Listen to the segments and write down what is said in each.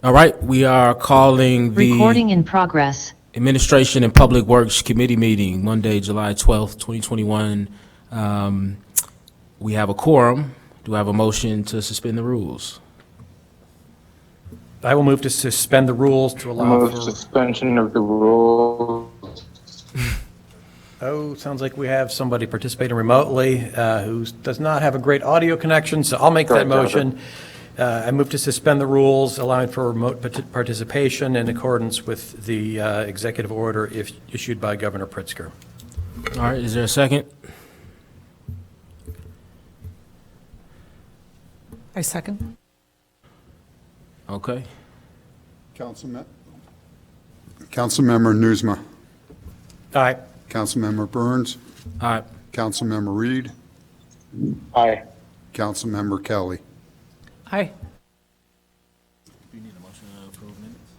All right, we are calling the Recording in progress. Administration and Public Works Committee meeting, Monday, July 12th, 2021. We have a quorum. Do I have a motion to suspend the rules? I will move to suspend the rules to allow Move for... suspension of the rules. Oh, sounds like we have somebody participating remotely who does not have a great audio connection, so I'll make that motion. I move to suspend the rules, allowing for remote participation in accordance with the executive order issued by Governor Pritzker. All right, is there a second? I second. Okay. Councilmember Newsma. Aye. Councilmember Burns. All right. Councilmember Reed. Aye. Councilmember Kelly. Aye. Do you need a motion to approve minutes?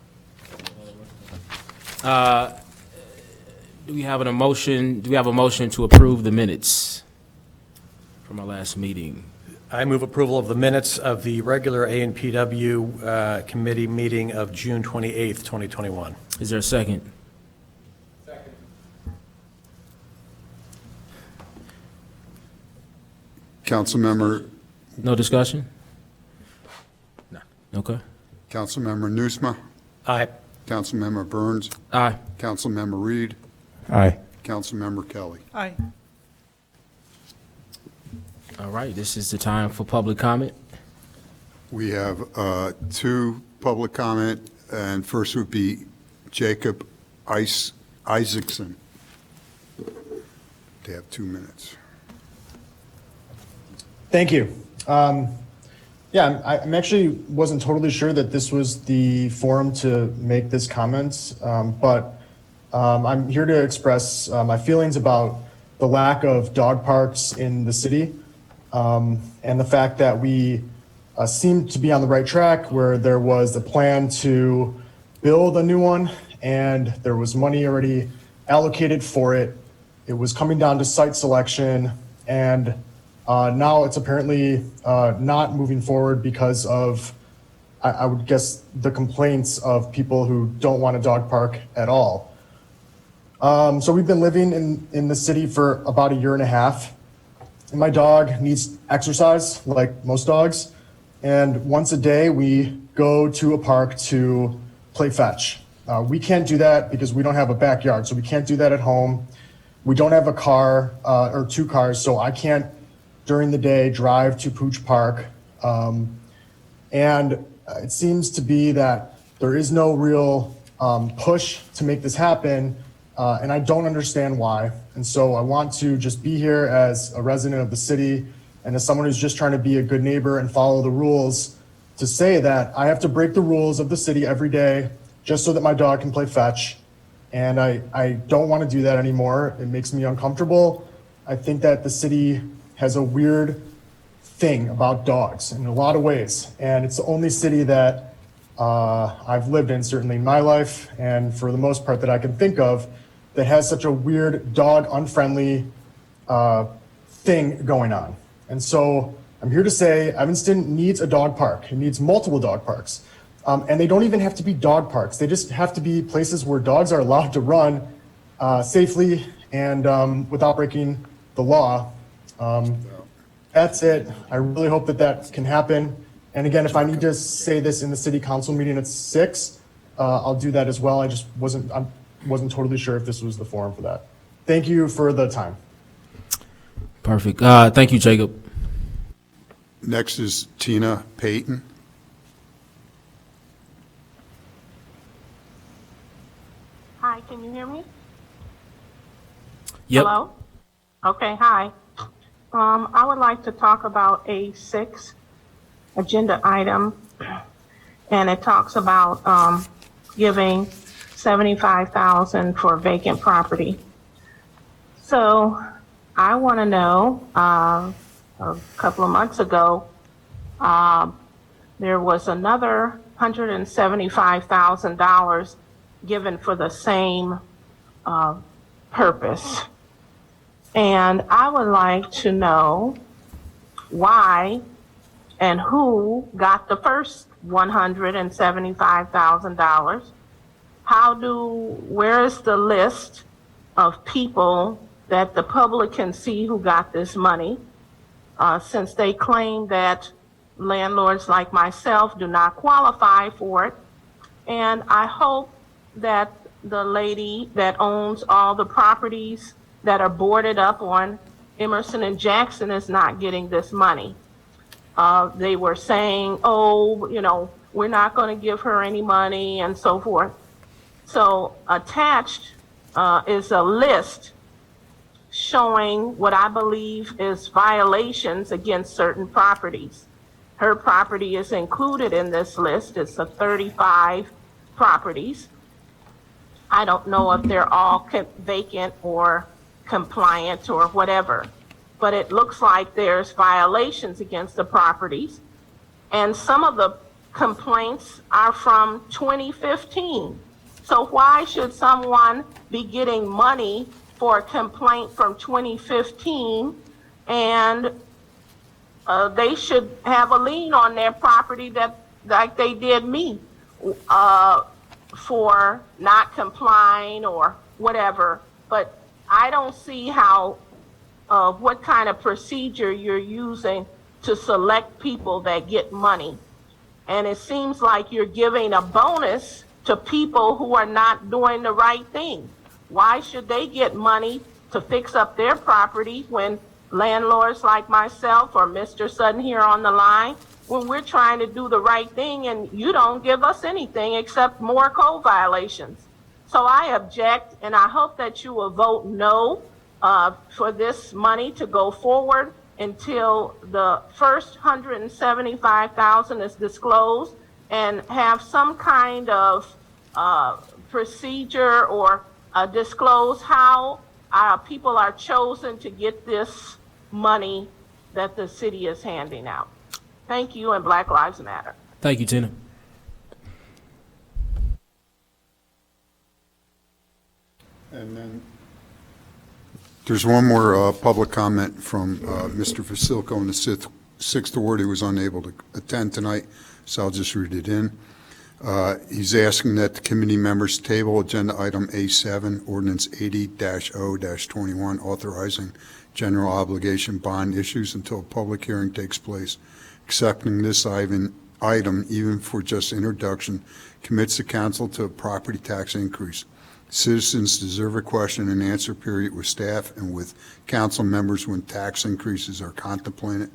Do we have a motion? Do we have a motion to approve the minutes from our last meeting? I move approval of the minutes of the regular A&PW committee meeting of June 28th, 2021. Is there a second? Second. Councilmember No discussion? No. Okay. Councilmember Newsma. Aye. Councilmember Burns. Aye. Councilmember Reed. Aye. Councilmember Kelly. Aye. All right, this is the time for public comment. We have two public comment, and first would be Jacob Isaacson. They have 2 minutes. Thank you. Yeah, I'm actually wasn't totally sure that this was the forum to make this comment, but I'm here to express my feelings about the lack of dog parks in the city, and the fact that we seem to be on the right track where there was a plan to build a new one and there was money already allocated for it. It was coming down to site selection, and now it's apparently not moving forward because of, I would guess, the complaints of people who don't want a dog park at all. So we've been living in the city for about 1.5 years, and my dog needs exercise like most dogs. And once a day we go to a park to play fetch. We can't do that because we don't have a backyard, so we can't do that at home. We don't have a car or 2 cars, so I can't during the day drive to Pooch Park. And it seems to be that there is no real push to make this happen, and I don't understand why. And so I want to just be here as a resident of the city and as someone who's just trying to be a good neighbor and follow the rules to say that I have to break the rules of the city every day just so that my dog can play fetch. And I don't want to do that anymore. It makes me uncomfortable. I think that the city has a weird thing about dogs in a lot of ways. And it's the only city that I've lived in, certainly in my life, and for the most part that I can think of, that has such a weird dog unfriendly thing going on. And so I'm here to say Evanston needs a dog park. It needs multiple dog parks. And they don't even have to be dog parks. They just have to be places where dogs are allowed to run safely and without breaking the law. That's it. I really hope that that can happen. And again, if I need to say this in the city council meeting at 6, I'll do that as well. I just wasn't totally sure if this was the forum for that. Thank you for the time. Perfect. Thank you, Jacob. Next is Tina Payton. Hi, can you hear me? Yep. Hello? Okay, hi. I would like to talk about a 6 agenda item, and it talks about giving $75,000 for vacant property. So I want to know, a couple of months ago, there was another $175,000 given for the same purpose. And I would like to know why and who got the first $175,000? Where is the list of people that the public can see who got this money? Since they claim that landlords like myself do not qualify for it. And I hope that the lady that owns all the properties that are boarded up on Emerson and Jackson is not getting this money. They were saying, oh, we're not going to give her any money and so forth. So attached is a list showing what I believe is violations against certain properties. Her property is included in this list. It's 35 properties. I don't know if they're all vacant or compliant or whatever, but it looks like there's violations against the properties. And some of the complaints are from 2015. So why should someone be getting money for a complaint from 2015 and they should have a lien on their property that like they did me for not complying or whatever? But I don't see how what kind of procedure you're using to select people that get money. And it seems like you're giving a bonus to people who are not doing the right thing. Why should they get money to fix up their property when landlords like myself or Mr. Sutton here on the line, when we're trying to do the right thing and you don't give us anything except more code violations? So I object, and I hope that you will vote no for this money to go forward until the first $175,000 is disclosed, and have some kind of procedure or disclose how people are chosen to get this money that the city is handing out. Thank you, and Black Lives Matter. Thank you, Tina. And then there's one more public comment from Mr. Vasilko in the Sixth Ward, who was unable to attend tonight, so I'll just read it in. He's asking that the committee members table agenda item A7, ordinance 80-0-21, authorizing general obligation bond issues until a public hearing takes place. Accepting this item, even for just introduction, commits the council to a property tax increase. Citizens deserve a question and answer period with staff and with council members when tax increases are contemplated.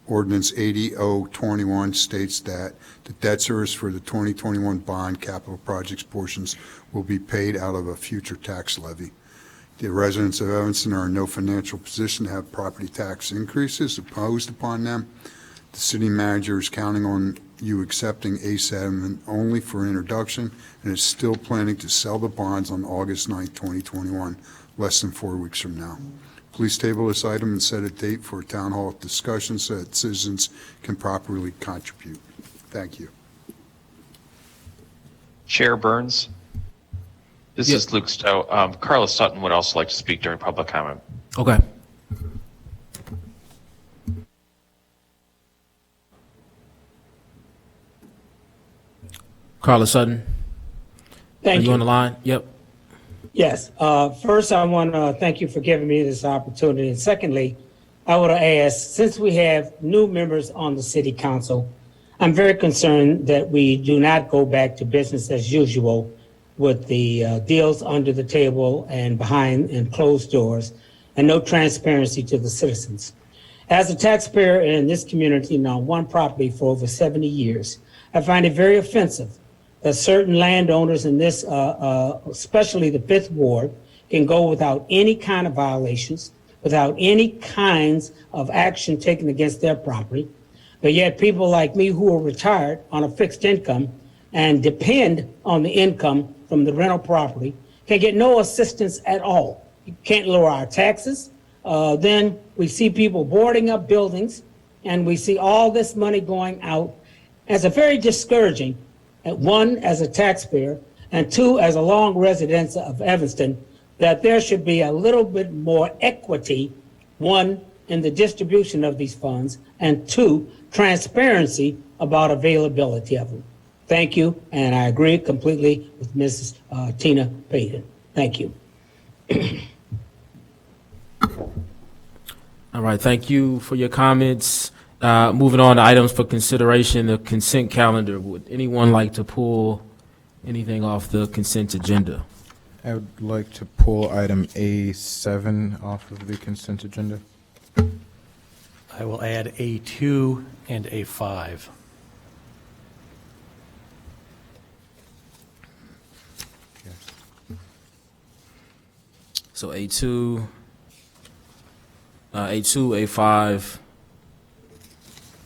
Ordinance 80-0-21 states that the debt service for the 2021 bond capital projects portions will be paid out of a future tax levy. The residents of Evanston are in no financial position to have property tax increases imposed upon them. The city manager is counting on you accepting A7 only for introduction and is still planning to sell the bonds on August 9, 2021, less than 4 weeks from now. Please table this item and set a date for a town hall discussion so that citizens can properly contribute. Thank you. Chair Burns. This is Luke Stowe. Carla Sutton would also like to speak during public comment. Okay. Carla Sutton, Thank are you on the line? Yep. Yes. First, I want to thank you for giving me this opportunity. And secondly, I would ask, since we have new members on the city council, I'm very concerned that we do not go back to business as usual with the deals under the table and behind and closed doors, and no transparency to the citizens. As a taxpayer in this community on one property for over 70 years, I find it very offensive that certain landowners in this, especially the Fifth Ward, can go without any kind of violations, without any kinds of action taken against their property. But yet people like me who are retired on a fixed income and depend on the income from the rental property can get no assistance at all. You can't lower our taxes. Then we see people boarding up buildings, and we see all this money going out. It's a very discouraging, one, as a taxpayer, and two, as a long resident of Evanston, that there should be a little bit more equity, one, in the distribution of these funds, and 2, transparency about availability of them. Thank you, and I agree completely with Mrs. Tina Payton. Thank you. All right, thank you for your comments. Moving on to items for consideration, the consent calendar. Would anyone like to pull anything off the consent agenda? I would like to pull item A7 off of the consent agenda. I will add A2 and A5. So A2, A5,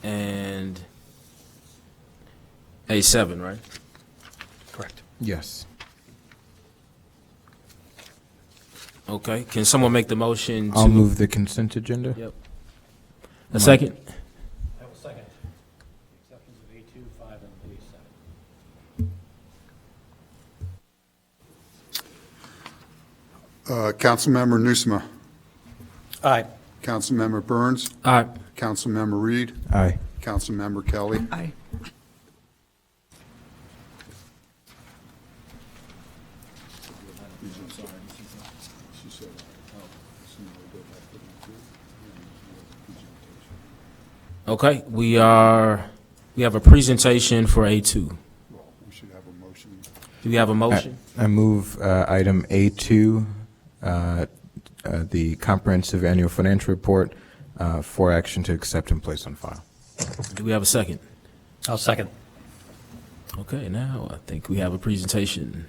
and A7, right? Correct. Yes. Okay, can someone make the motion to? I'll move the consent agenda. Yep. A second? I will second. Exceptions of A2, 5, and A7. Councilmember Nusma, Aye. Councilmember Burns, Aye. Councilmember Reed, Aye. Councilmember Kelly. Aye. Okay, we have a presentation for A2. We should have a motion. Do we have a motion? I move item A2, the comprehensive annual financial report, for action to accept and place on file. Do we have a second? I'll second. Okay, now I think we have a presentation.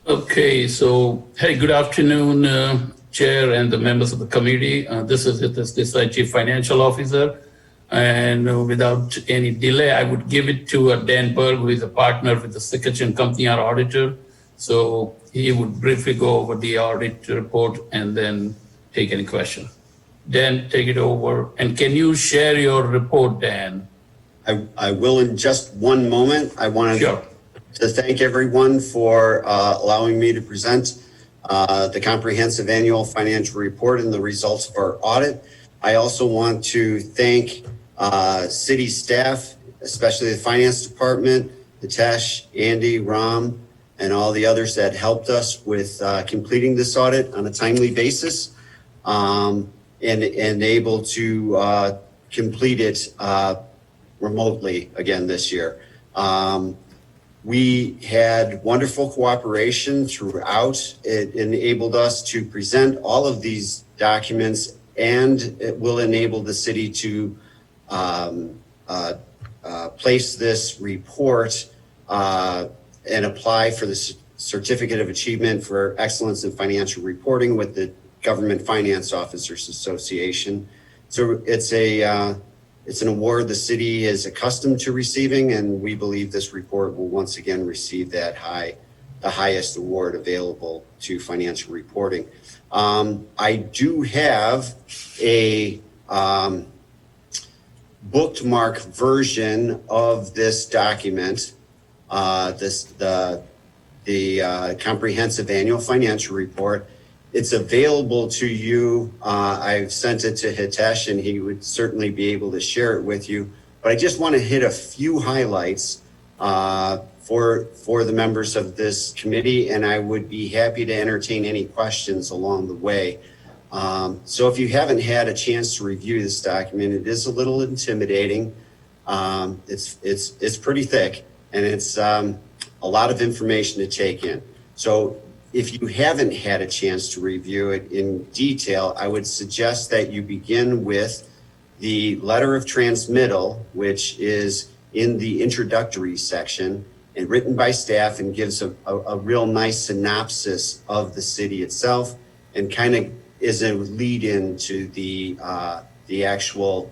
Okay, so, hey, good afternoon, Chair and the members of the committee. This is Hitesh Desai, Chief Financial Officer. And without any delay, I would give it to Dan Berg, who is a partner with the Secretary Company, our auditor. So he would briefly go over the audit report and then take any question. Dan, take it over. And can you share your report, Dan? I will in just one moment. I wanted Sure. to thank everyone for allowing me to present the comprehensive annual financial report and the results of our audit. I also want to thank city staff, especially the finance department, Hitesh, Andy, Ram, and all the others that helped us with completing this audit on a timely basis and able to complete it remotely again this year. We had wonderful cooperation throughout. It enabled us to present all of these documents, and it will enable the city to place this report and apply for the Certificate of Achievement for Excellence in Financial Reporting with the Government Finance Officers Association. So it's an award the city is accustomed to receiving, and we believe this report will once again receive the highest award available to financial reporting. I do have a bookmark version of this document, the comprehensive annual financial report. It's available to you. I've sent it to Hitesh, and he would certainly be able to share it with you. But I just want to hit a few highlights for the members of this committee, and I would be happy to entertain any questions along the way. So if you haven't had a chance to review this document, it is a little intimidating. It's pretty thick, and it's a lot of information to take in. So if you haven't had a chance to review it in detail, I would suggest that you begin with the letter of transmittal, which is in the introductory section and written by staff and gives a real nice synopsis of the city itself and kind of is a lead into the actual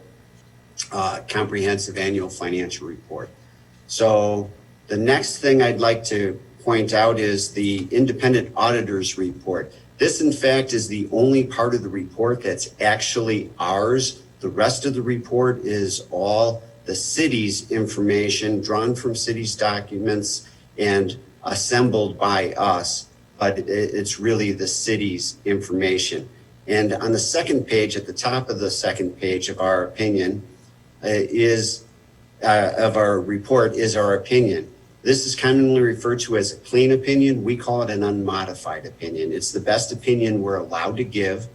comprehensive annual financial report. So the next thing I'd like to point out is the independent auditors report. This, in fact, is the only part of the report that's actually ours. The rest of the report is all the city's information drawn from city's documents and assembled by us, but it's really the city's information. And on the second page, at the top of the second page of our opinion, of our report is our opinion. This is commonly referred to as a clean opinion. We call it an unmodified opinion. It's the best opinion we're allowed to give.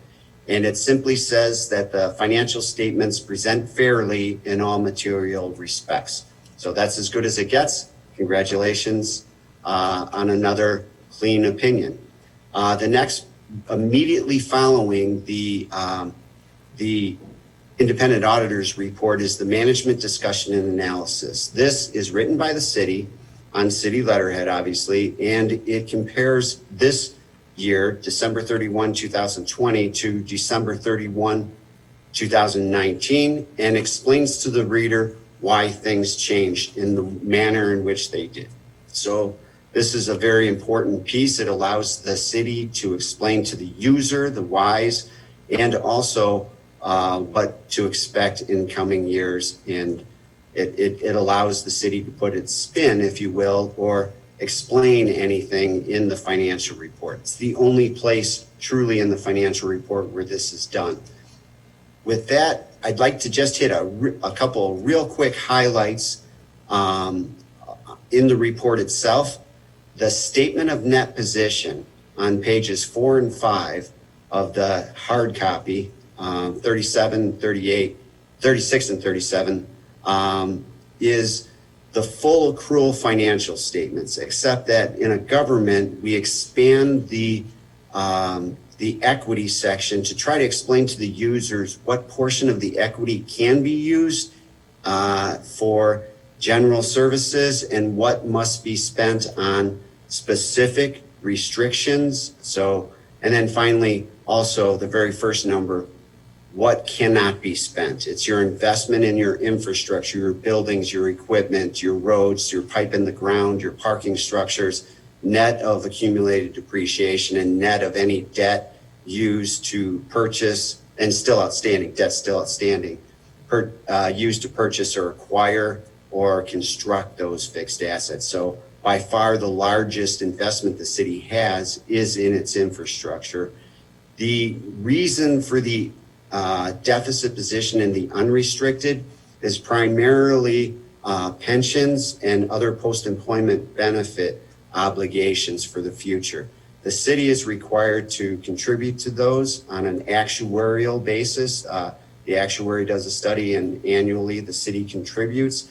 And it simply says that the financial statements present fairly in all material respects. So that's as good as it gets. Congratulations on another clean opinion. The next, immediately following the independent auditor's report, is the management discussion and analysis. This is written by the city on city letterhead, obviously, and it compares this year, December 31, 2020 to December 31, 2019, and explains to the reader why things changed in the manner in which they did. So this is a very important piece. It allows the city to explain to the user the whys and also what to expect in coming years. And it allows the city to put its spin, if you will, or explain anything in the financial report. It's the only place truly in the financial report where this is done. With that, I'd like to just hit a couple of real quick highlights in the report itself. The statement of net position on pages 4 and 5 of the hard copy, 37, 38, 36 and 37, is the full accrual financial statements, except that in a government, we expand the equity section to try to explain to the users what portion of the equity can be used for general services and what must be spent on specific restrictions. So, and then finally, also the very first number, what cannot be spent. It's your investment in your infrastructure, your buildings, your equipment, your roads, your pipe in the ground, your parking structures, net of accumulated depreciation and net of any debt used to purchase and still outstanding, debt still outstanding, used to purchase or acquire or construct those fixed assets. So by far the largest investment the city has is in its infrastructure. The reason for the deficit position in the unrestricted is primarily pensions and other post-employment benefit obligations for the future. The city is required to contribute to those on an actuarial basis. The actuary does a study and annually the city contributes.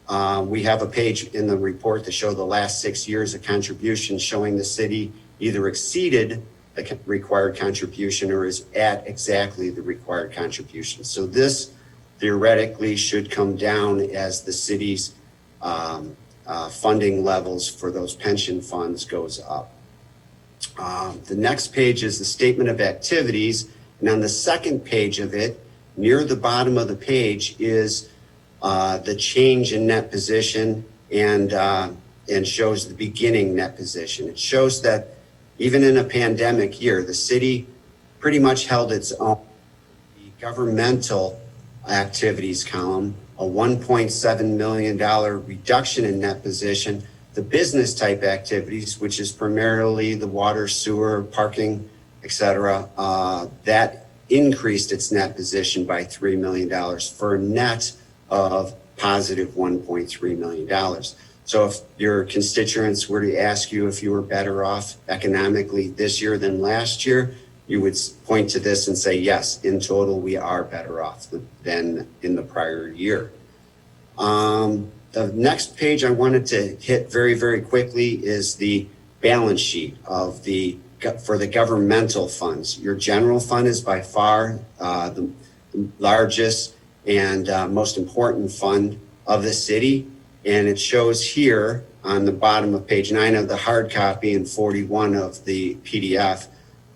We have a page in the report to show the last 6 years of contributions showing the city either exceeded the required contribution or is at exactly the required contribution. So this theoretically should come down as the city's funding levels for those pension funds goes up. The next page is the statement of activities. And on the second page of it, near the bottom of the page is the change in net position and shows the beginning net position. It shows that even in a pandemic year, the city pretty much held its own. The governmental activities column, a $1.7 million reduction in net position. The business type activities, which is primarily the water, sewer, parking, etc., that increased its net position by $3 million for a net of positive $1.3 million. So if your constituents were to ask you if you were better off economically this year than last year, you would point to this and say, yes, in total, we are better off than in the prior year. The next page I wanted to hit very, very quickly is the balance sheet of for the governmental funds. Your general fund is by far the largest and most important fund of the city. And it shows here on the bottom of page 9 of the hard copy and 41 of the PDF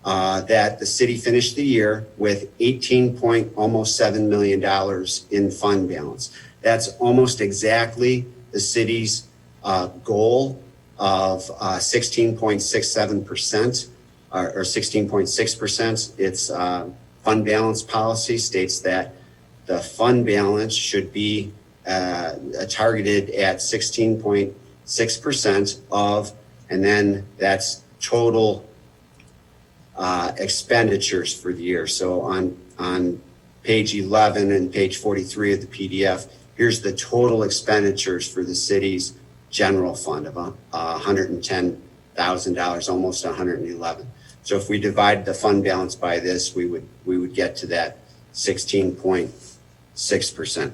that the city finished the year with almost $7 million in fund balance. That's almost exactly the city's goal of 16.67% or 16.6%. Its fund balance policy states that the fund balance should be targeted at 16.6% of, and then that's total expenditures for the year. So on page 11 and page 43 of the PDF, here's the total expenditures for the city's general fund of $110,000, almost 111. So if we divide the fund balance by this, we would get to that 16.6%.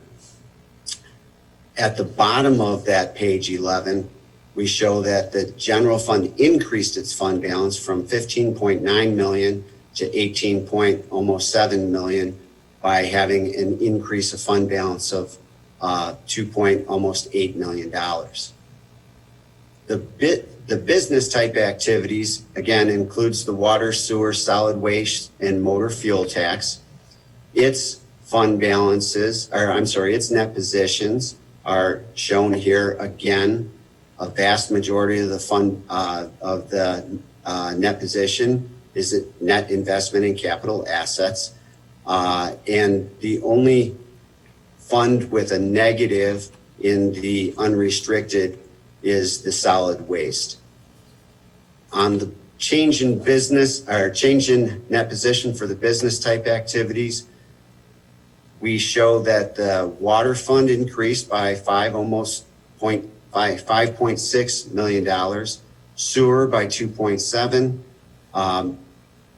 At the bottom of that page 11, we show that the general fund increased its fund balance from 15.9 million to 18.almost 7 million by having an increase of fund balance of almost $2.8 million. The business type activities, again, includes the water, sewer, solid waste, and motor fuel tax. Its fund balances, its net positions are shown here again. A vast majority of the fund of the net position is net investment in capital assets. And the only fund with a negative in the unrestricted is the solid waste. On the change in net position for the business type activities, we show that the water fund increased by $5.6 million, sewer by 2.7,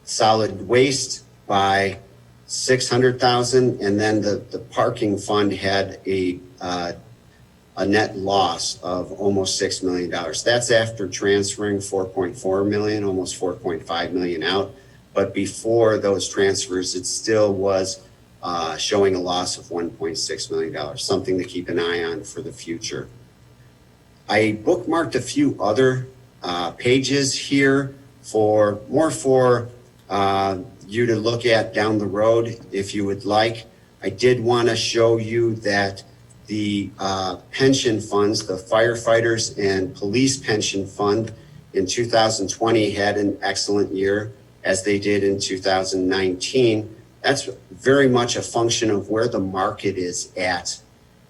solid waste by 600,000, and then the parking fund had a net loss of almost $6 million. That's after transferring 4.4 million, almost 4.5 million out. But before those transfers, it still was showing a loss of $1.6 million, something to keep an eye on for the future. I bookmarked a few other pages here for you to look at down the road if you would like. I did want to show you that the pension funds, the firefighters and police pension fund in 2020 had an excellent year, as they did in 2019. That's very much a function of where the market is at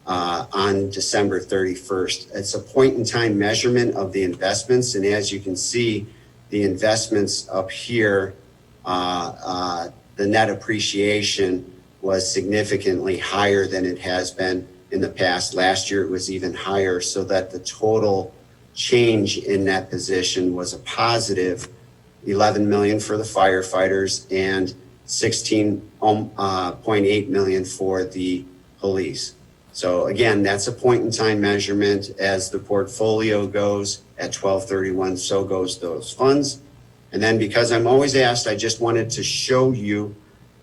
on December 31st. It's a point in time measurement of the investments. And as you can see, the investments up here, the net appreciation was significantly higher than it has been in the past. Last year, it was even higher, so that the total change in that position was a positive 11 million for the firefighters and 16.8 million for the police. So again, that's a point in time measurement. As the portfolio goes at 12/31, so goes those funds. And then, because I'm always asked, I just wanted to show you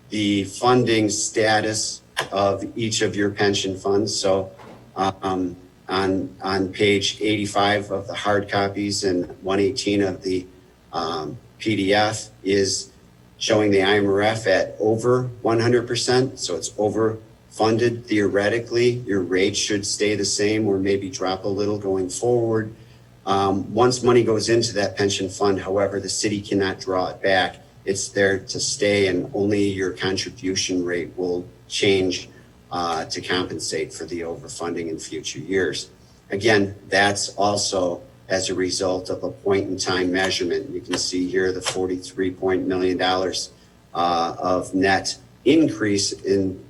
the funding status of each of your pension funds. So on page 85 of the hard copies and 118 of the PDF is showing the IMRF at over 100%. So it's overfunded theoretically. Your rate should stay the same or maybe drop a little going forward. Once money goes into that pension fund, however, the city cannot draw it back. It's there to stay, and only your contribution rate will change to compensate for the overfunding in future years. Again, that's also as a result of a point in time measurement. You can see here the $43 million of net increase in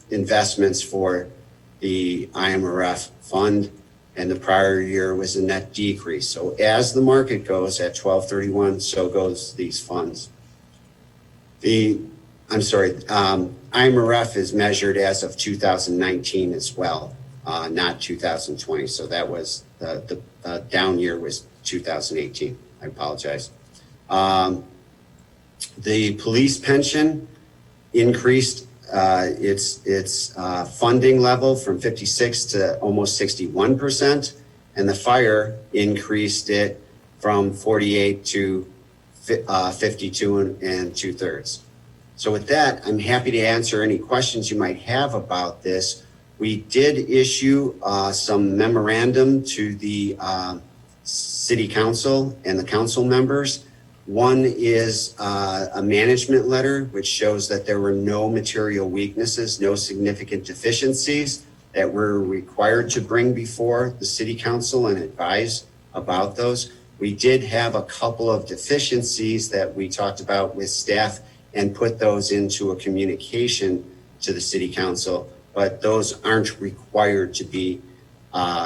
investments for the IMRF fund, and the prior year was a net decrease. So as the market goes at 12/31, so goes these funds. IMRF is measured as of 2019 as well, not 2020. So that was the down year was 2018. I apologize. The police pension increased its funding level from 56 to almost 61%, and the fire increased it from 48 to 52 and 2/3. So with that, I'm happy to answer any questions you might have about this. We did issue some memorandum to the city council and the council members. One is a management letter, which shows that there were no material weaknesses, no significant deficiencies that we're required to bring before the city council and advise about those. We did have a couple of deficiencies that we talked about with staff and put those into a communication to the city council, but those aren't required to be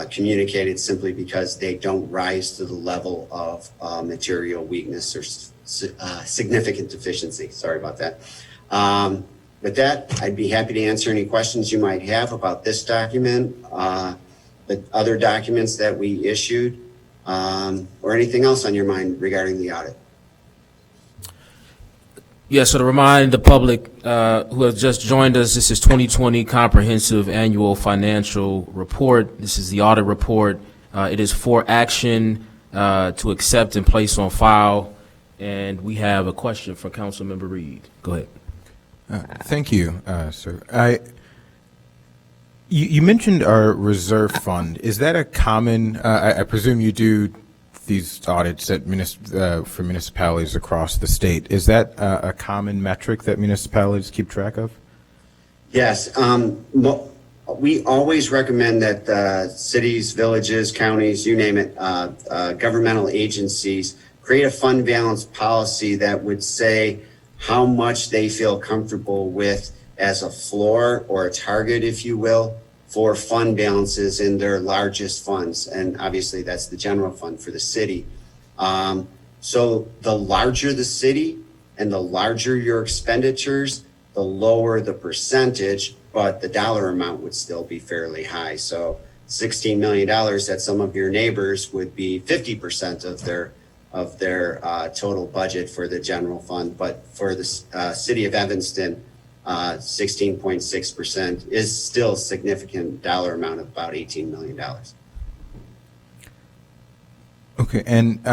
communicated simply because they don't rise to the level of material weakness or significant deficiency. Sorry about that. With that, I'd be happy to answer any questions you might have about this document, the other documents that we issued, or anything else on your mind regarding the audit. Yeah, so to remind the public who has just joined us, this is 2020 Comprehensive Annual Financial Report. This is the audit report. It is for action to accept and place on file. And we have a question for Councilmember Reed. Go ahead. Thank you, sir. You mentioned our reserve fund. Is that a common, I presume you do these audits at for municipalities across the state. Is that a common metric that municipalities keep track of? Yes. We always recommend that cities, villages, counties, you name it, governmental agencies create a fund balance policy that would say how much they feel comfortable with as a floor or a target, if you will, for fund balances in their largest funds. And obviously that's the general fund for the city. So the larger the city and the larger your expenditures, the lower the percentage, but the dollar amount would still be fairly high. So $16 million that some of your neighbors would be 50% of their total budget for the general fund. But for the city of Evanston, 16.6% is still a significant dollar amount of about $18 million. Okay, and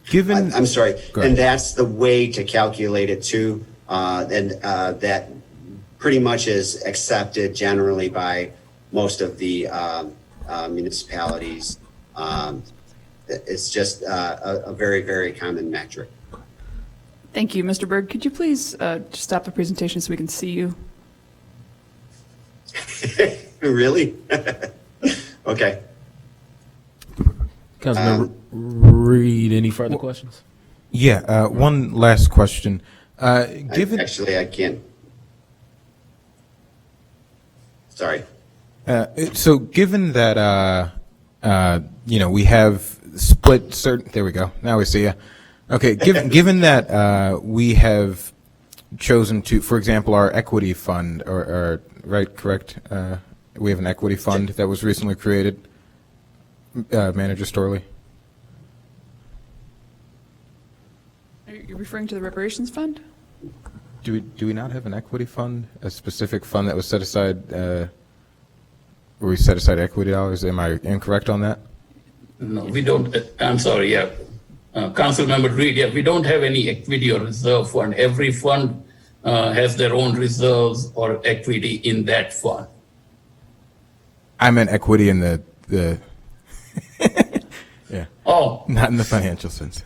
given... I'm sorry, and that's the way to calculate it too, and that pretty much is accepted generally by most of the municipalities. It's just a very, very common metric. Thank you, Mr. Berg. Could you please just stop the presentation so we can see you? Really? Okay. Councilmember Reed, any further questions? Yeah, one last question. Given Actually, I can't. Sorry. So given that, we have split certain, there we go, now we see you. Okay, given that we have chosen to, for example, our equity fund, or right, correct? We have an equity fund that was recently created. Manager Storley. Are you referring to the reparations fund? Do we not have an equity fund, a specific fund that was set aside, where we set aside equity dollars? Am I incorrect on that? No, we don't. I'm sorry, yeah. Councilmember Reed, yeah, we don't have any equity or reserve fund. Every fund has their own reserves or equity in that fund. I meant equity in the yeah. Oh. Not in the financial sense.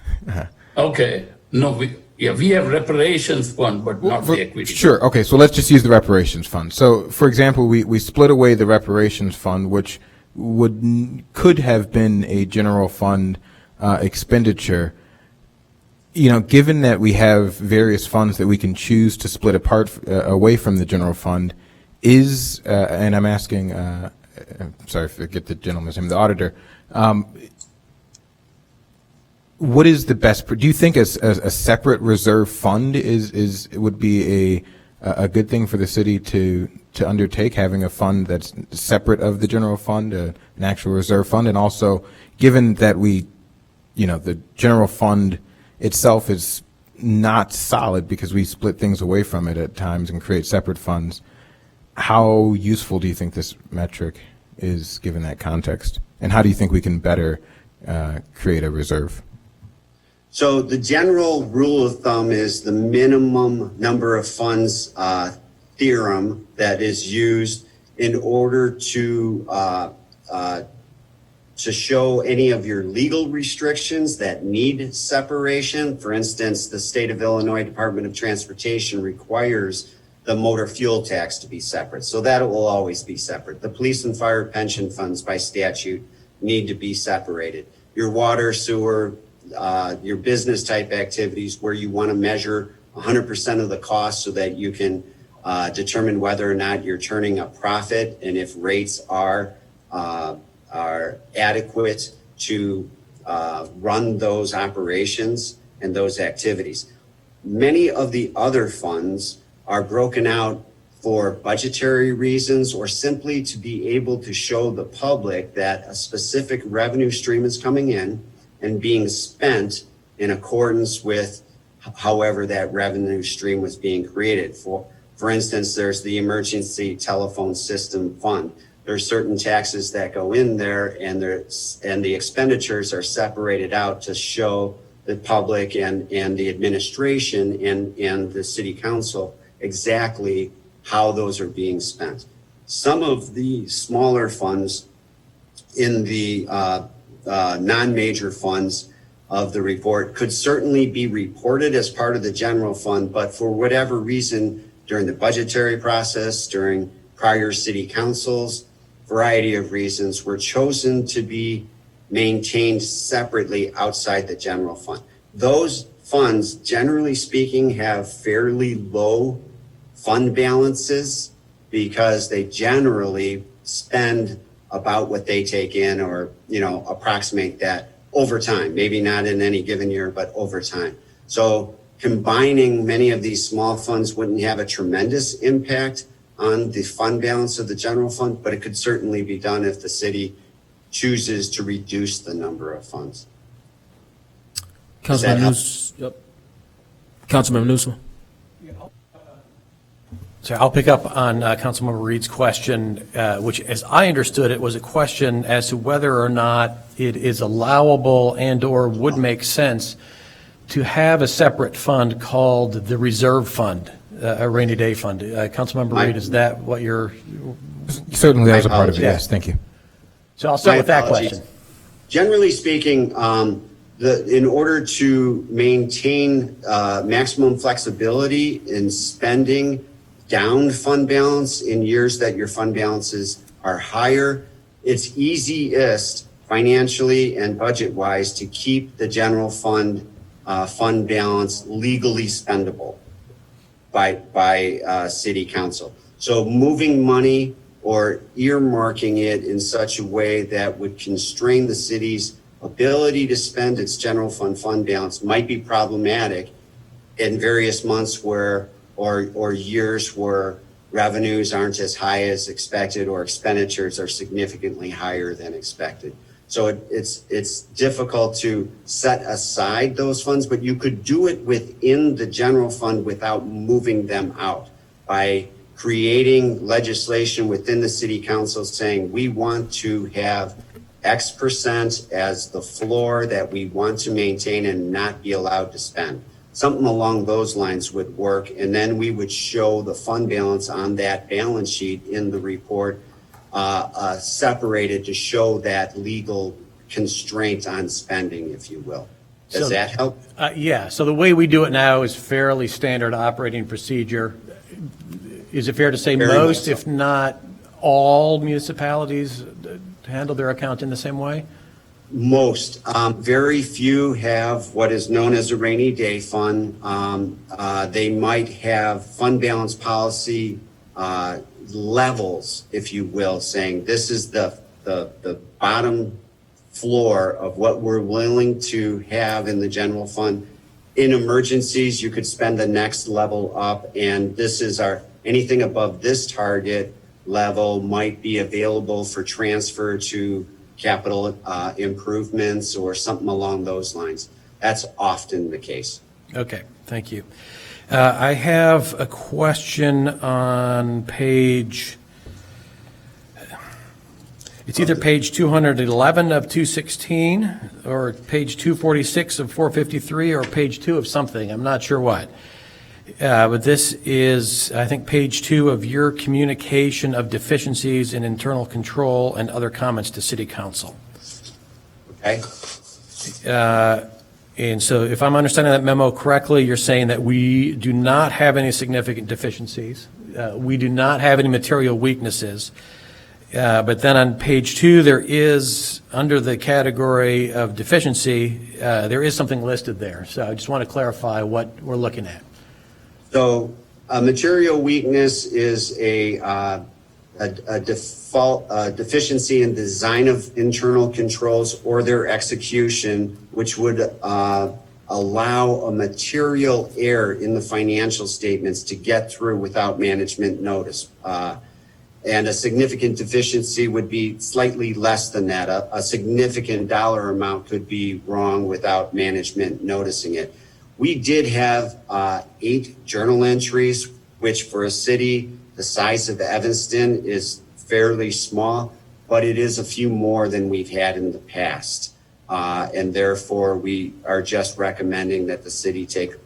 Okay. No, we have reparations fund, but not the equity. Sure. Okay. So let's just use the reparations fund. So, for example, we split away the reparations fund, which could have been a general fund expenditure. Given that we have various funds that we can choose to split apart away from the general fund, and I'm asking, I'm sorry, forget the gentleman's name, the auditor. What is the best? Do you think a separate reserve fund would be a good thing for the city to undertake, having a fund that's separate of the general fund, an actual reserve fund, and also given that the general fund itself is not solid because we split things away from it at times and create separate funds. How useful do you think this metric is given that context? And how do you think we can better create a reserve? So the general rule of thumb is the minimum number of funds theorem that is used in order to show any of your legal restrictions that need separation. For instance, the state of Illinois Department of Transportation requires the motor fuel tax to be separate. So that will always be separate. The police and fire pension funds by statute need to be separated. your water, sewer, your business type activities where you want to measure 100% of the cost so that you can determine whether or not you're turning a profit and if rates are adequate to run those operations and those activities. Many of the other funds are broken out for budgetary reasons or simply to be able to show the public that a specific revenue stream is coming in and being spent in accordance with however that revenue stream was being created. For instance, there's the Emergency Telephone System Fund. There are certain taxes that go in there and the expenditures are separated out to show the public and the administration and the city council exactly how those are being spent. Some of the smaller funds in the non-major funds of the report could certainly be reported as part of the general fund, but for whatever reason, during the budgetary process, during prior city councils, variety of reasons, were chosen to be maintained separately outside the general fund. Those funds, generally speaking, have fairly low fund balances because they generally spend about what they take in or, approximate that over time, maybe not in any given year, but over time. So combining many of these small funds wouldn't have a tremendous impact on the fund balance of the general fund, but it could certainly be done if the city chooses to reduce the number of funds. Councilman Newsom. So I'll pick up on Councilmember Reed's question, which, as I understood it, was a question as to whether or not it is allowable and/or would make sense to have a separate fund called the reserve fund, a rainy day fund. Councilmember Reed, is that what you're? Certainly, that was a part of it. Yes, thank you. So I'll start with that question. Generally speaking, in order to maintain maximum flexibility in spending down fund balance in years that your fund balances are higher, it's easiest financially and budget-wise to keep the general fund fund balance legally spendable by city council. So moving money or earmarking it in such a way that would constrain the city's ability to spend its general fund balance might be problematic in various months or years where revenues aren't as high as expected or expenditures are significantly higher than expected. So it's difficult to set aside those funds, but you could do it within the general fund without moving them out by creating legislation within the city council saying we want to have X percent as the floor that we want to maintain and not be allowed to spend. Something along those lines would work, and then we would show the fund balance on that balance sheet in the report separated to show that legal constraint on spending, if you will. Does that help? Yeah, so the way we do it now is fairly standard operating procedure. Is it fair to say most, if not all municipalities handle their account in the same way? Most. Very few have what is known as a rainy day fund. They might have fund balance policy levels, if you will, saying this is the bottom floor of what we're willing to have in the general fund. In emergencies, you could spend the next level up, and this is anything above this target level might be available for transfer to capital improvements or something along those lines. That's often the case. Okay, thank you. I have a question on page, it's either page 211 of 216 or page 246 of 453 or page 2 of something, I'm not sure what. But this is, I think, page 2 of your communication of deficiencies in internal control and other comments to City Council. Okay. And so if I'm understanding that memo correctly, you're saying that we do not have any significant deficiencies. We do not have any material weaknesses. But then on page 2, there is, under the category of deficiency, there is something listed there. So I just want to clarify what we're looking at. So a material weakness is a default deficiency in design of internal controls or their execution, which would allow a material error in the financial statements to get through without management notice. And a significant deficiency would be slightly less than that. A significant dollar amount could be wrong without management noticing it. We did have 8 journal entries, which for a city the size of Evanston is fairly small, but it is a few more than we've had in the past. And therefore, we are just recommending that the city take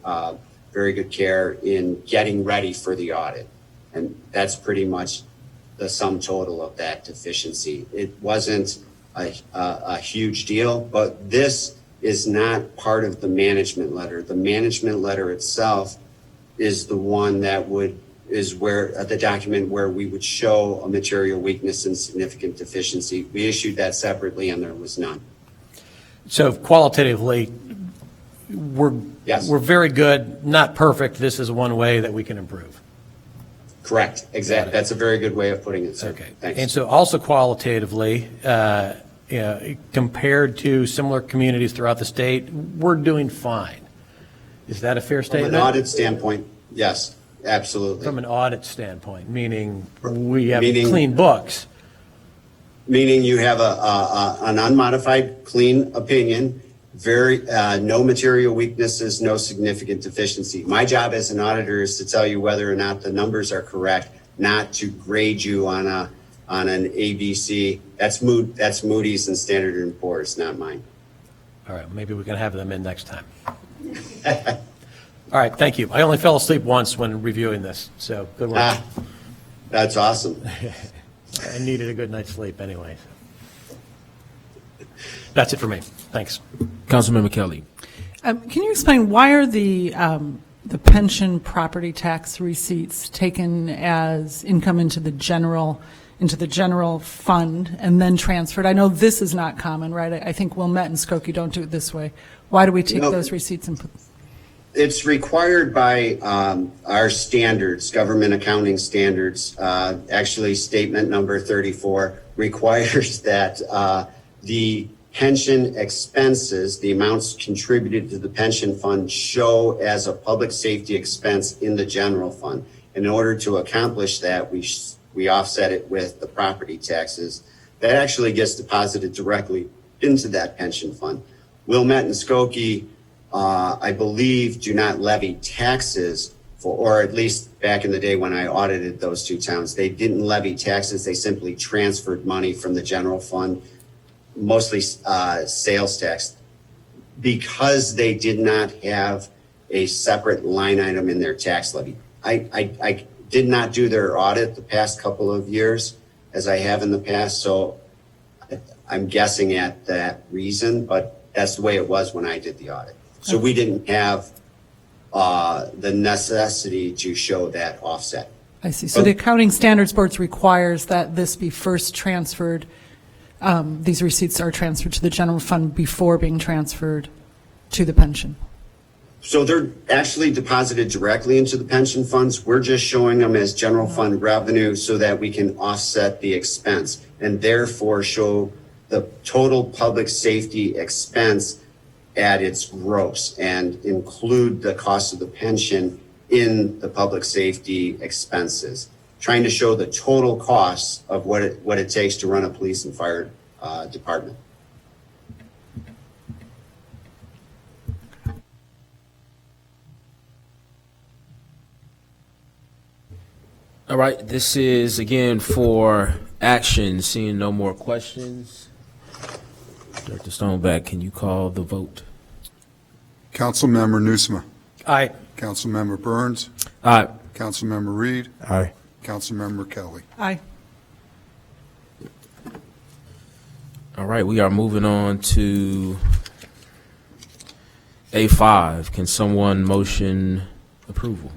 very good care in getting ready for the audit. And that's pretty much the sum total of that deficiency. It wasn't a huge deal, but this is not part of the management letter. The management letter itself is the one that is where the document where we would show a material weakness and significant deficiency. We issued that separately and there was none. So qualitatively, we're very good, not perfect. This is one way that we can improve. Correct, exactly. That's a very good way of putting it, sir. Okay. Thanks. And so also qualitatively, compared to similar communities throughout the state, we're doing fine. Is that a fair statement? From an audit standpoint, yes, absolutely. From an audit standpoint, meaning we have clean books. Meaning you have an unmodified, clean opinion, no material weaknesses, no significant deficiency. My job as an auditor is to tell you whether or not the numbers are correct, not to grade you on an ABC. That's Moody's and Standard & Poor's, not mine. All right, maybe we can have them in next time. All right, thank you. I only fell asleep once when reviewing this, so good work. That's awesome. I needed a good night's sleep anyway. That's it for me. Thanks. Councilmember Kelly. Can you explain why are the pension property tax receipts taken as income into the general fund and then transferred? I know this is not common, right? I think Wilmette and Skokie don't do it this way. Why do we take those receipts and put? It's required by our standards, government accounting standards. Actually, statement number 34 requires that the pension expenses, the amounts contributed to the pension fund, show as a public safety expense in the general fund. In order to accomplish that, we offset it with the property taxes. That actually gets deposited directly into that pension fund. Wilmette and Skokie, I believe, do not levy taxes for, or at least back in the day when I audited those two towns, they didn't levy taxes. They simply transferred money from the general fund, mostly sales tax, because they did not have a separate line item in their tax levy. I did not do their audit the past couple of years as I have in the past, so I'm guessing at that reason, but that's the way it was when I did the audit. So we didn't have the necessity to show that offset. I see. So the Accounting Standards Board requires that this be first transferred, these receipts are transferred to the general fund before being transferred to the pension. So they're actually deposited directly into the pension funds. We're just showing them as general fund revenue so that we can offset the expense and therefore show the total public safety expense at its gross and include the cost of the pension in the public safety expenses, trying to show the total costs of what it takes to run a police and fire department. All right, this is again for action. Seeing no more questions. Director Stoneback, can you call the vote? Councilmember Nusma. Aye. Councilmember Burns. Aye. Councilmember Reed. Aye. Councilmember Kelly. Aye. All right, we are moving on to A5. Can someone motion approval?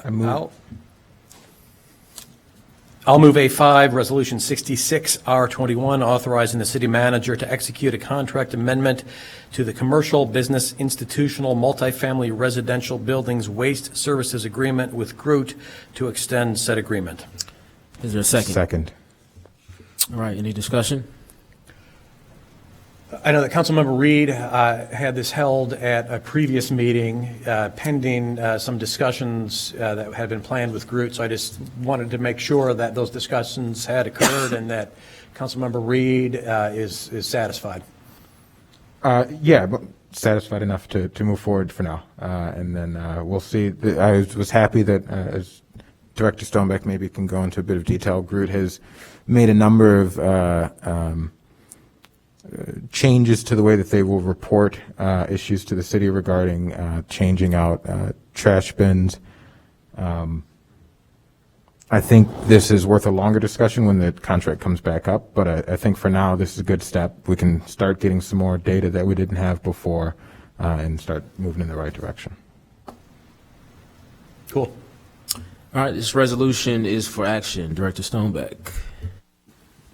I move. I'll move A5, Resolution 66R21, authorizing the city manager to execute a contract amendment to the Commercial Business Institutional Multifamily Residential Buildings Waste Services Agreement with Groot to extend said agreement. Is there a second? Second. All right, any discussion? I know that Councilmember Reed had this held at a previous meeting pending some discussions that had been planned with Groot, so I just wanted to make sure that those discussions had occurred and that Councilmember Reed is satisfied. Yeah, but satisfied enough to move forward for now. And then we'll see. I was happy that as Director Stonebeck maybe can go into a bit of detail. Groot has made a number of changes to the way that they will report issues to the city regarding changing out trash bins. I think this is worth a longer discussion when the contract comes back up, but I think for now this is a good step. We can start getting some more data that we didn't have before and start moving in the right direction. Cool. All right, this resolution is for action. Director Stonebeck.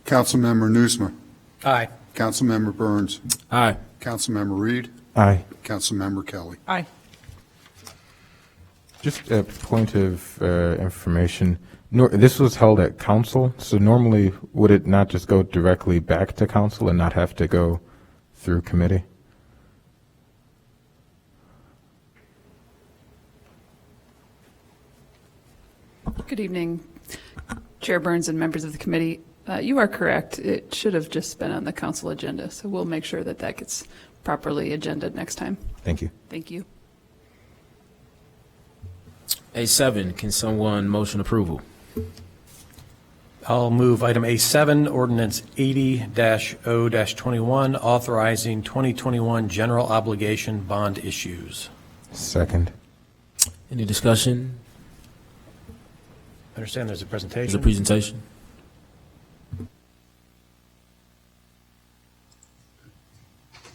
Councilmember Newsma. Aye. Councilmember Burns. Aye. Councilmember Reed. Aye. Councilmember Kelly. Aye. Just a point of information. This was held at council, so normally would it not just go directly back to council and not have to go through committee? Good evening, Chair Burns and members of the committee. You are correct. It should have just been on the council agenda, so we'll make sure that that gets properly agenda'd next time. Thank you. Thank you. A7, can someone motion approval? I'll move item A7, ordinance 80-0-21, authorizing 2021 general obligation bond issues. Second. Any discussion? I understand there's a presentation. There's a presentation.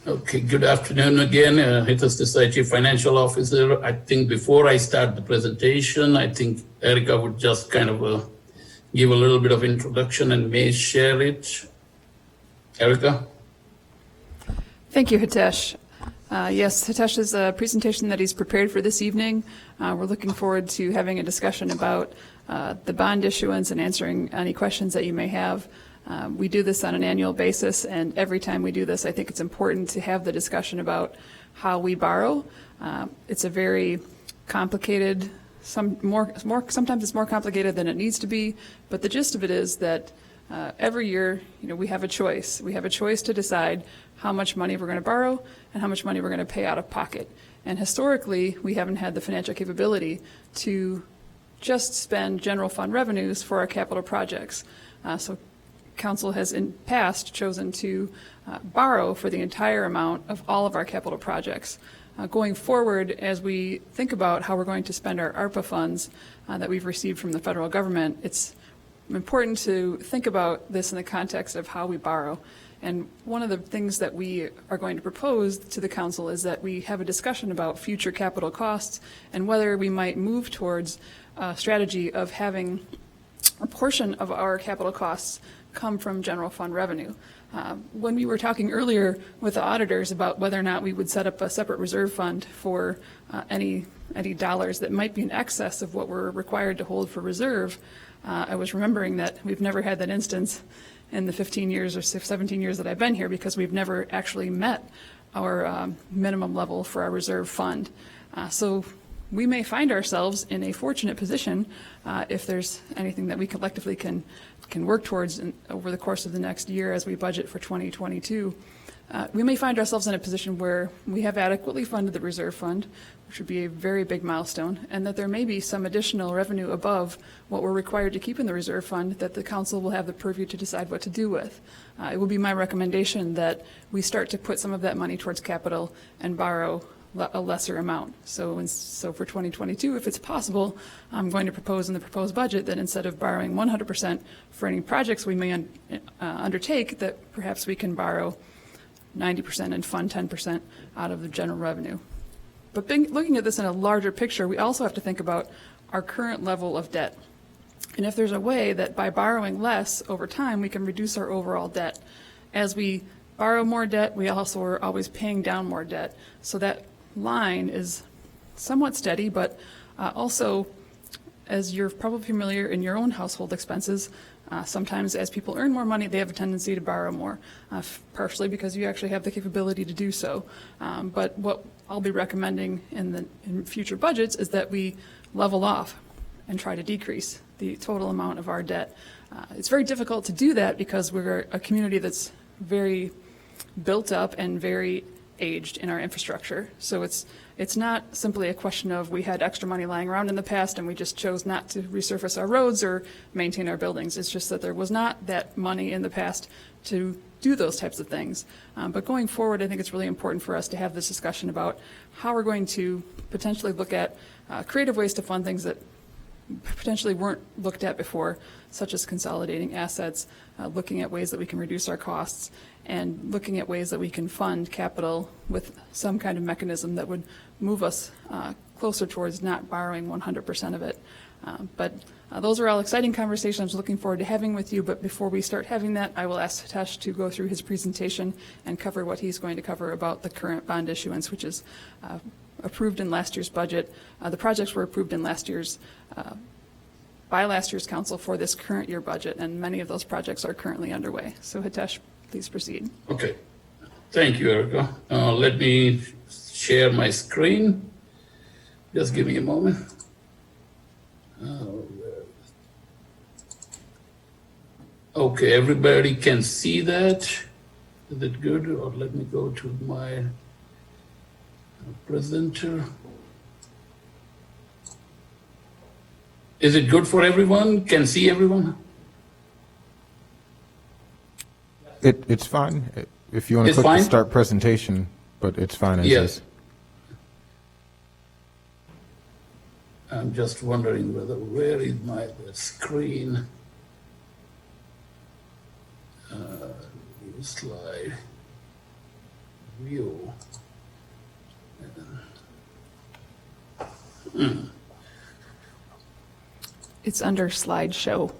Okay, good afternoon again. It is the Chief Financial Officer. I think before I start the presentation, I think Erica would just kind of give a little bit of introduction and may share it. Erica? Thank you, Hitesh. Yes, Hitesh is a presentation that he's prepared for this evening. We're looking forward to having a discussion about the bond issuance and answering any questions that you may have. We do this on an annual basis, and every time we do this, I think it's important to have the discussion about how we borrow. It's a very complicated, sometimes it's more complicated than it needs to be, but the gist of it is that every year, we have a choice. We have a choice to decide how much money we're going to borrow and how much money we're going to pay out of pocket. And historically, we haven't had the financial capability to just spend general fund revenues for our capital projects. So Council has in past chosen to borrow for the entire amount of all of our capital projects. Going forward, as we think about how we're going to spend our ARPA funds that we've received from the federal government, it's important to think about this in the context of how we borrow. And one of the things that we are going to propose to the council is that we have a discussion about future capital costs and whether we might move towards a strategy of having a portion of our capital costs come from general fund revenue. When we were talking earlier with the auditors about whether or not we would set up a separate reserve fund for any dollars that might be in excess of what we're required to hold for reserve, I was remembering that we've never had that instance in the 15 years or 17 years that I've been here because we've never actually met our minimum level for our reserve fund. So we may find ourselves in a fortunate position if there's anything that we collectively can work towards over the course of the next year as we budget for 2022. We may find ourselves in a position where we have adequately funded the reserve fund, which would be a very big milestone, and that there may be some additional revenue above what we're required to keep in the reserve fund that the council will have the purview to decide what to do with. It will be my recommendation that we start to put some of that money towards capital and borrow a lesser amount. So for 2022, if it's possible, I'm going to propose in the proposed budget that instead of borrowing 100% for any projects we may undertake, that perhaps we can borrow 90% and fund 10% out of the general revenue. But looking at this in a larger picture, we also have to think about our current level of debt. And if there's a way that by borrowing less over time, we can reduce our overall debt. As we borrow more debt, we also are always paying down more debt. So that line is somewhat steady, but also, as you're probably familiar in your own household expenses, sometimes as people earn more money, they have a tendency to borrow more, partially because you actually have the capability to do so. But what I'll be recommending in future budgets is that we level off and try to decrease the total amount of our debt. It's very difficult to do that because we're a community that's very built up and very aged in our infrastructure. So it's not simply a question of we had extra money lying around in the past and we just chose not to resurface our roads or maintain our buildings. It's just that there was not that money in the past to do those types of things. But going forward, I think it's really important for us to have this discussion about how we're going to potentially look at creative ways to fund things that potentially weren't looked at before, such as consolidating assets, looking at ways that we can reduce our costs, and looking at ways that we can fund capital with some kind of mechanism that would move us closer towards not borrowing 100% of it. But those are all exciting conversations I'm looking forward to having with you. But before we start having that, I will ask Hitesh to go through his presentation and cover what he's going to cover about the current bond issuance, which is approved in last year's budget. The projects were approved in by last year's council for this current year budget, and many of those projects are currently underway. So Hitesh, please proceed. Okay. Thank you, Erica. Let me share my screen. Just give me a moment. Okay, everybody can see that. Is it good? Or let me go to my presenter. Is it good for everyone? Can see everyone? It's fine. If you want to It's click fine? the start presentation, but it's fine as Yes. is. I'm just wondering where is my screen? New slide. View. It's under slideshow.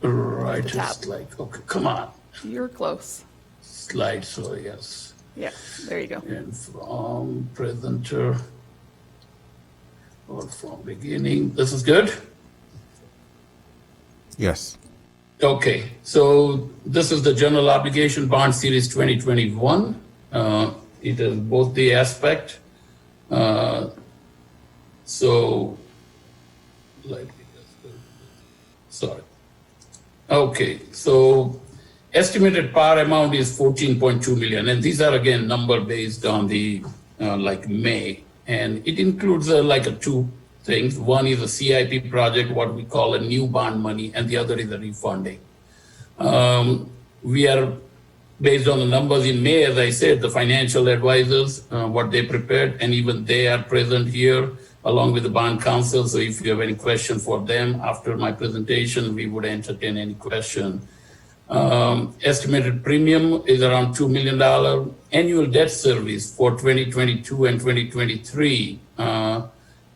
Right, The top. it's like, okay, come on. You're close. Slideshow, yes. Yeah, there you go. And from presenter or from beginning, this is good? Yes. Okay, so this is the general obligation bond series 2021. It is both the aspect. So, let me just, sorry. Okay, so estimated par amount is 14.2 million, and these are again number based on the like May, and it includes two things. One is a CIP project, what we call a new bond money, and the other is a refunding. We are based on the numbers in May, as I said, the financial advisors, what they prepared, and even they are present here along with the bond counsel. So if you have any question for them after my presentation, we would entertain any question. Estimated premium is around $2 million. Annual debt service for 2022 and 2023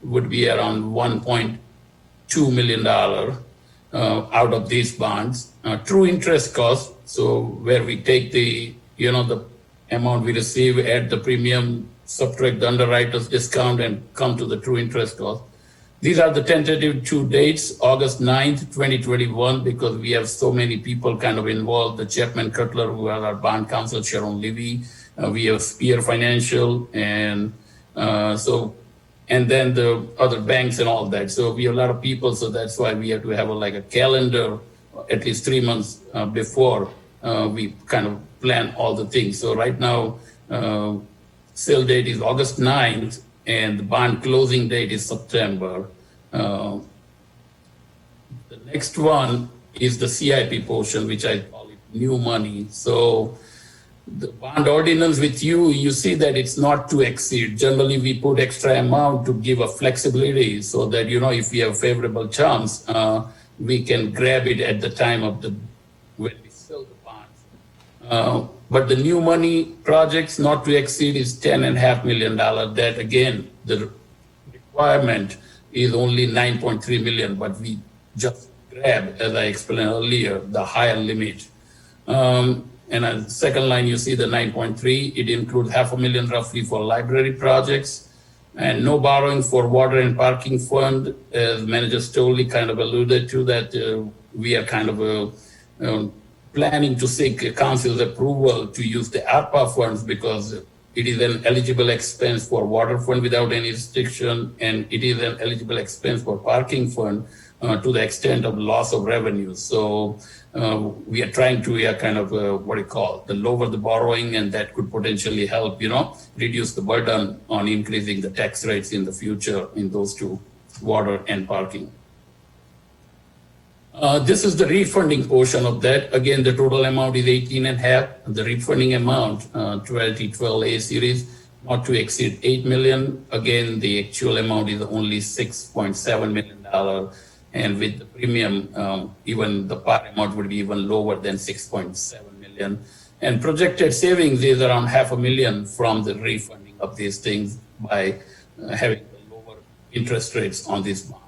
would be around $1.2 million out of these bonds. True interest cost, so where we take the amount we receive, add the premium, subtract the underwriter's discount, and come to the true interest cost. These are the tentative two dates, August 9th, 2021, because we have so many people kind of involved, the Chapman Cutler, who are our bond counsel, Sharon Levy, we have Spear Financial, and then the other banks and all that. So we have a lot of people, so that's why we have to have a calendar at least 3 months before we kind of plan all the things. So right now, sale date is August 9th, and the bond closing date is September. The next one is the CIP portion, which I call it new money. So the bond ordinance with you see that it's not to exceed. Generally, we put extra amount to give a flexibility so that, if we have favorable terms, we can grab it at the time of when we sell the bonds. But the new money projects not to exceed is $10.5 million. That again, the requirement is only $9.3 million, but we just grab, as I explained earlier, the higher limit. And on the second line, you see the 9.3. It includes $500,000 roughly for library projects, and no borrowing for water and parking fund. As Manager Stoley kind of alluded to, that we are kind of planning to seek council's approval to use the ARPA funds because it is an eligible expense for water fund without any restriction, and it is an eligible expense for parking fund to the extent of loss of revenue. So we are trying to kind of lower the borrowing, and that could potentially help, reduce the burden on increasing the tax rates in the future in those two, water and parking. This is the refunding portion of that. Again, the total amount is 18.5. The refunding amount, 12A series, not to exceed $8 million. Again, the actual amount is only $6.7 million. And with the premium, even the par amount would be even lower than 6.7 million. And projected savings is around $500,000 from the refunding of these things by having the lower interest rates on these bonds.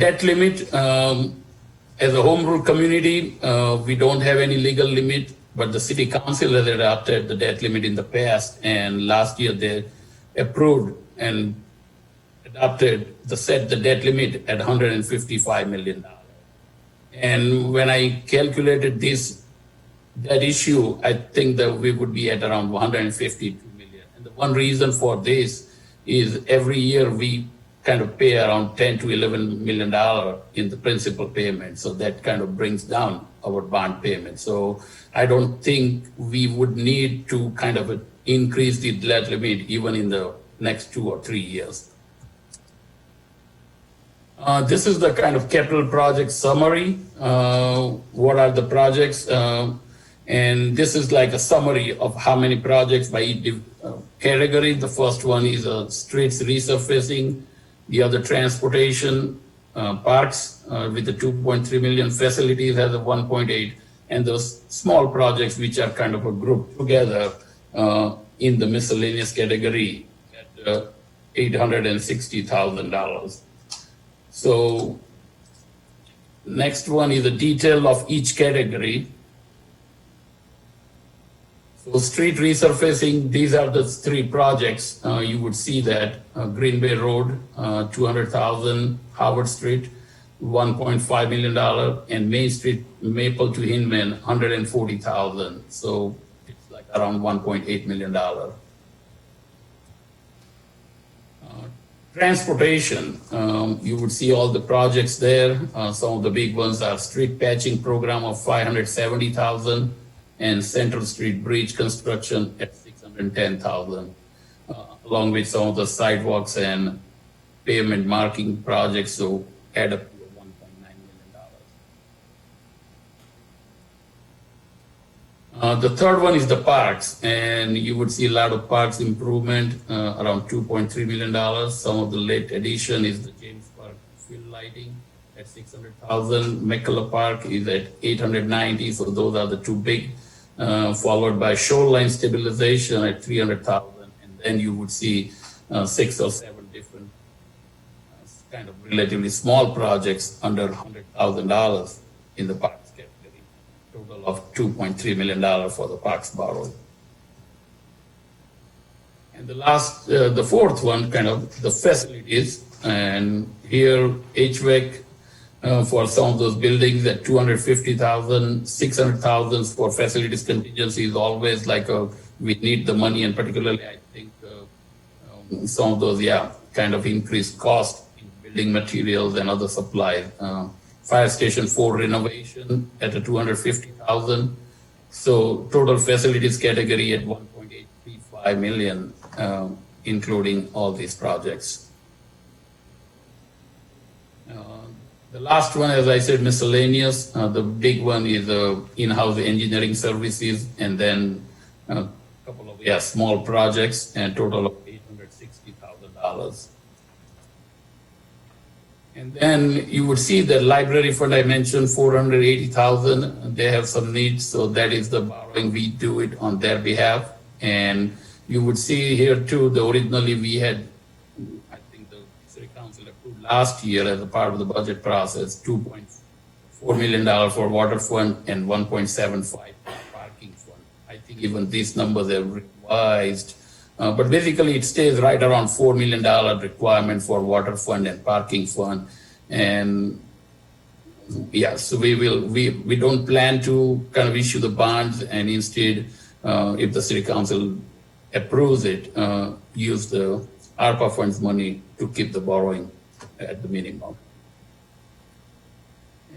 Debt limit, as a home rule community, we don't have any legal limit, but the city council has adopted the debt limit in the past, and last year they approved and adopted set the debt limit at $155 million. And when I calculated that issue, I think that we would be at around $152 million. And the one reason for this is every year we kind of pay around $10 to $11 million in the principal payment. So that kind of brings down our bond payment. So I don't think we would need to kind of increase the debt limit even in the next 2 or 3 years. This is the kind of capital project summary. What are the projects? And this is like a summary of how many projects by each category. The first one is streets resurfacing, the other transportation, parks with the 2.3 million, facilities has a 1.8, and those small projects which are kind of grouped together in the miscellaneous category at $860,000. So next one is the detail of each category. So street resurfacing, these are the 3 projects. You would see that Green Bay Road, $200,000, Howard Street, $1.5 million, and Main Street, Maple to Hinman, $140,000. So it's like around $1.8 million. Transportation, you would see all the projects there. Some of the big ones are street patching program of $570,000 and Central Street Bridge construction at $610,000, along with some of the sidewalks and pavement marking projects, so add up to $1.9 million. The third one is the parks, and you would see a lot of parks improvement, around $2.3 million. Some of the late addition is the James Park field lighting at $600,000. McCullough Park is at $890,000, so those are the 2 big, followed by shoreline stabilization at $300,000, and then you would see 6 or 7 different kind of relatively small projects under $100,000 in the parks category. Total of $2.3 million for the parks borrowing. And the last, the fourth one, kind of the facilities, and here HVAC for some of those buildings at $250,000, $600,000 for facilities contingency is always like we need the money, and particularly I think some of those, kind of increased cost in building materials and other supplies. Fire Station 4 renovation at a $250,000. So total facilities category at $1.835 million, including all these projects. The last one, as I said, miscellaneous. The big one is in-house engineering services, and then a couple of small projects, and total of $860,000. And then you would see the library fund I mentioned, $480,000. They have some needs, so that is the borrowing. We do it on their behalf. And you would see here too, originally we had, I think the city council approved last year as a part of the budget process, $2.4 million for water fund and 1.75 for parking fund. I think even these numbers are revised, but basically it stays right around $4 million requirement for water fund and parking fund. And yeah, so we don't plan to kind of issue the bonds, and instead, if the city council approves it, use the ARPA funds money to keep the borrowing at the minimum.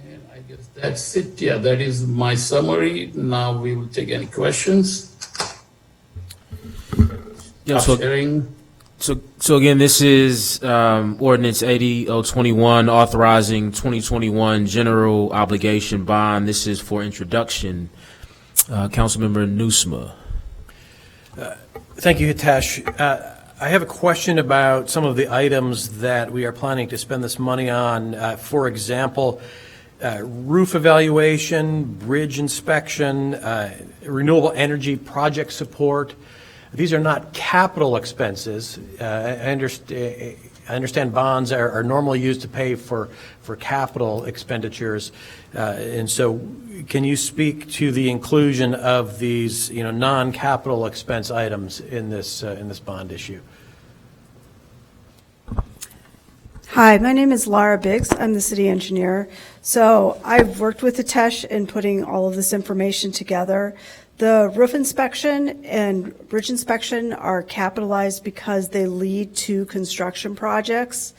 And I guess that's it. Yeah, that is my summary. Now we will take any questions. Yeah, so again, this is ordinance 80-021 authorizing 2021 general obligation bond. This is for introduction. Councilmember Nusma. Thank you, Hitesh. I have a question about some of the items that we are planning to spend this money on. For example, roof evaluation, bridge inspection, renewable energy project support. These are not capital expenses. I understand bonds are normally used to pay for capital expenditures. And so can you speak to the inclusion of these, non-capital expense items in this bond issue? Hi, my name is Laura Biggs. I'm the city engineer. So I've worked with Hitesh in putting all of this information together. The roof inspection and bridge inspection are capitalized because they lead to construction projects.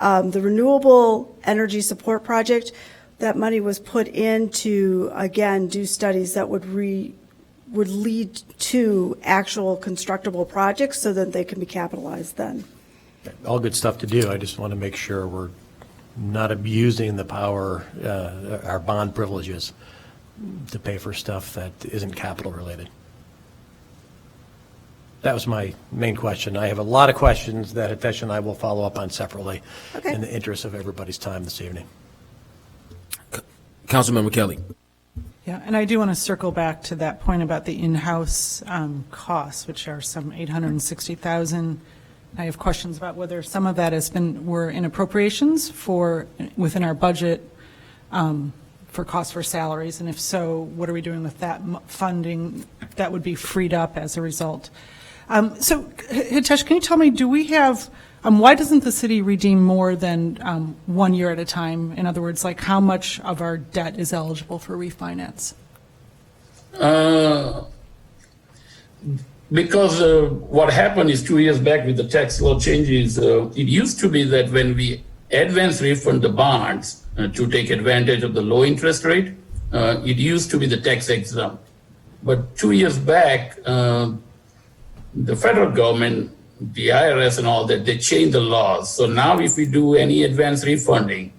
The renewable energy support project, that money was put in to, again, do studies that would lead to actual constructible projects so that they can be capitalized then. All good stuff to do. I just want to make sure we're not abusing the power, our bond privileges, to pay for stuff that isn't capital related. That was my main question. I have a lot of questions that Hitesh and I will follow up on separately in the interest of everybody's time this evening. Councilmember Kelly. Yeah, and I do want to circle back to that point about the in-house costs, which are some $860,000. I have questions about whether some of that were in appropriations within our budget for costs for salaries, and if so, what are we doing with that funding that would be freed up as a result? So, Hitesh, can you tell me, do we have, why doesn't the city redeem more than 1 year at a time? In other words, like how much of our debt is eligible for refinance? Because what happened is 2 years back with the tax law changes, it used to be that when we advance refund the bonds to take advantage of the low interest rate, it used to be the tax exempt. But 2 years back, the federal government, the IRS and all that, they changed the laws. So now if we do any advance refunding,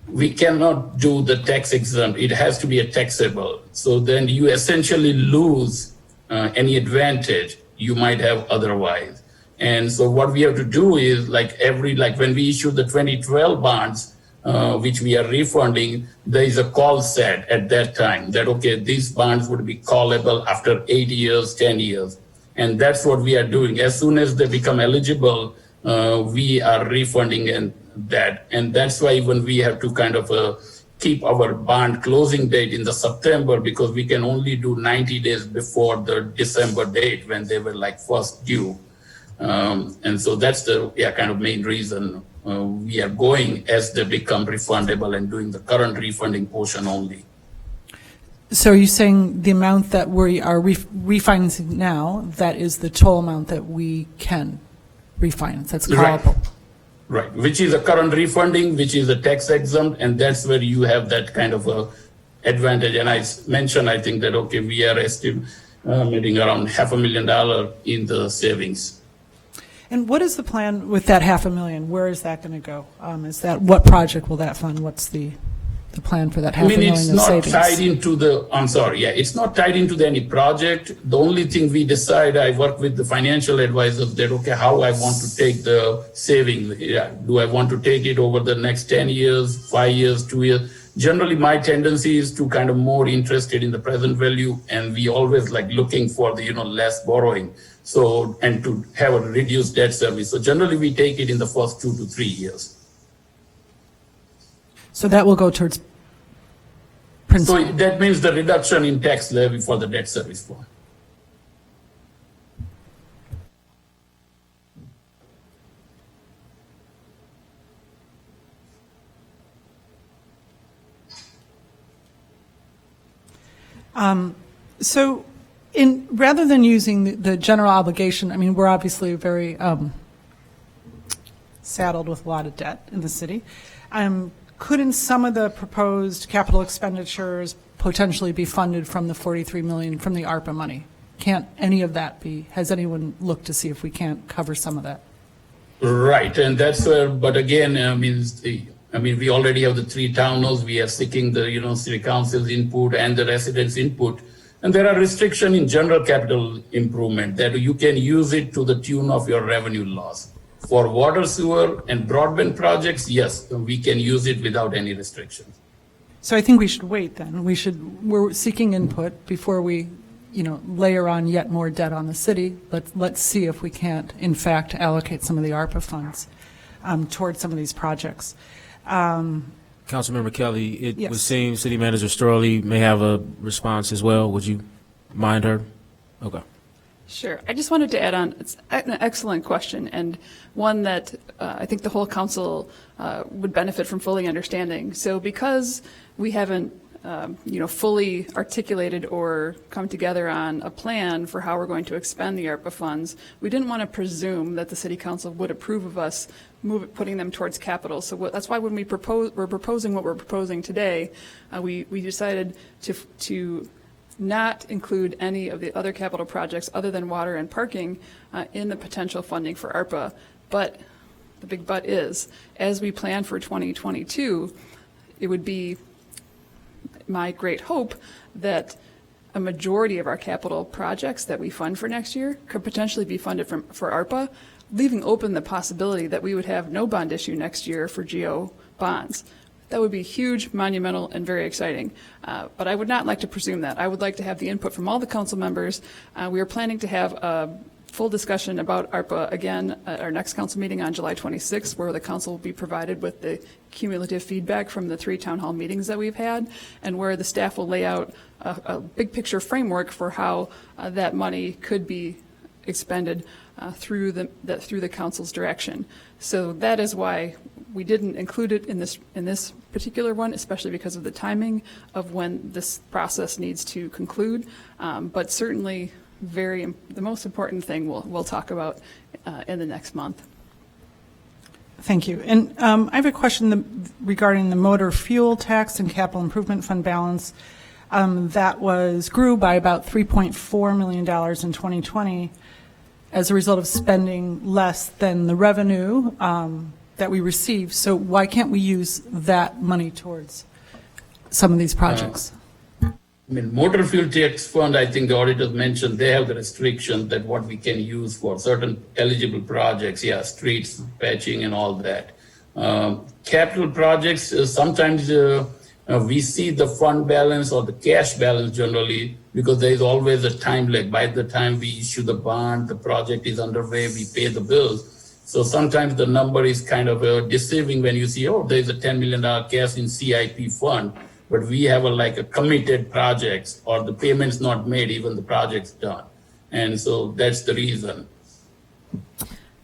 we cannot do the tax exempt. It has to be a taxable. So then you essentially lose any advantage you might have otherwise. And so what we have to do is like when we issue the 2012 bonds, which we are refunding, there is a call set at that time that, okay, these bonds would be callable after 8 years, 10 years. And that's what we are doing. As soon as they become eligible, we are refunding that. And that's why even we have to kind of keep our bond closing date in the September, because we can only do 90 days before the December date when they were like first due. And so that's the kind of main reason we are going as they become refundable and doing the current refunding portion only. So are you saying the amount that we are refinancing now, that is the total amount that we can refinance, that's callable? Right, which is a current refunding, which is a tax exempt, and that's where you have that kind of a advantage. And I mentioned, I think that, okay, we are estimating around $500,000 in the savings. And what is the plan with that $500,000? Where is that going to go? What project will that fund? What's the plan for that $500,000 it's of not savings? tied into it's not tied into any project. The only thing we decide, I work with the financial advisors that, okay, how I want to take the savings. Do I want to take it over the next 10 years, 5 years, 2 years? Generally, my tendency is to kind of more interested in the present value, and we always like looking for the, less borrowing. So, and to have a reduced debt service. So generally we take it in the first 2 to 3 years. So that will go towards principal. So that means the reduction in tax levy for the debt service fund. So rather than using the general obligation, I mean, we're obviously very saddled with a lot of debt in the city. Couldn't some of the proposed capital expenditures potentially be funded from the 43 million from the ARPA money? Can't any of that be? Has anyone looked to see if we can't cover some of that? Right, and that's where, but again, we already have the 3 town halls. We are seeking the, city council's input and the residents' input. And there are restrictions in general capital improvement that you can use it to the tune of your revenue loss. For water, sewer, and broadband projects, yes, we can use it without any restrictions. So I think we should wait then. We're seeking input before we, layer on yet more debt on the city. Let's see if we can't, in fact, allocate some of the ARPA funds towards some of these projects. Councilmember Kelly, it Yes. would seem City Manager Storley may have a response as well. Would you mind her? Okay. Sure. I just wanted to add on, it's an excellent question, and one that I think the whole council would benefit from fully understanding. So because we haven't fully articulated or come together on a plan for how we're going to expend the ARPA funds, we didn't want to presume that the city council would approve of us putting them towards capital. So that's why when we're proposing what we're proposing today, we decided to not include any of the other capital projects other than water and parking in the potential funding for ARPA. But the big but is, as we plan for 2022, it would be my great hope that a majority of our capital projects that we fund for next year could potentially be funded for ARPA, leaving open the possibility that we would have no bond issue next year for GO bonds. That would be huge, monumental, and very exciting. But I would not like to presume that. I would like to have the input from all the council members. We are planning to have a full discussion about ARPA again at our next council meeting on July 26th, where the council will be provided with the cumulative feedback from the 3 town hall meetings that we've had, and where the staff will lay out a big picture framework for how that money could be expended through the council's direction. So that is why we didn't include it in this particular one, especially because of the timing of when this process needs to conclude. But certainly, the most important thing we'll talk about in the next month. Thank you. And I have a question regarding the motor fuel tax and capital improvement fund balance. That grew by about $3.4 million in 2020 as a result of spending less than the revenue that we received. So why can't we use that money towards some of these projects? Motor fuel tax fund, I think the auditors mentioned, they have the restriction that what we can use for certain eligible projects, streets, patching and all that. Capital projects, sometimes we see the fund balance or the cash balance generally, because there is always a time lag. By the time we issue the bond, the project is underway, we pay the bills. So sometimes the number is kind of deceiving when you see, there's a $10 million cash in CIP fund, but we have a committed projects or the payment's not made, even the project's done. And so that's the reason.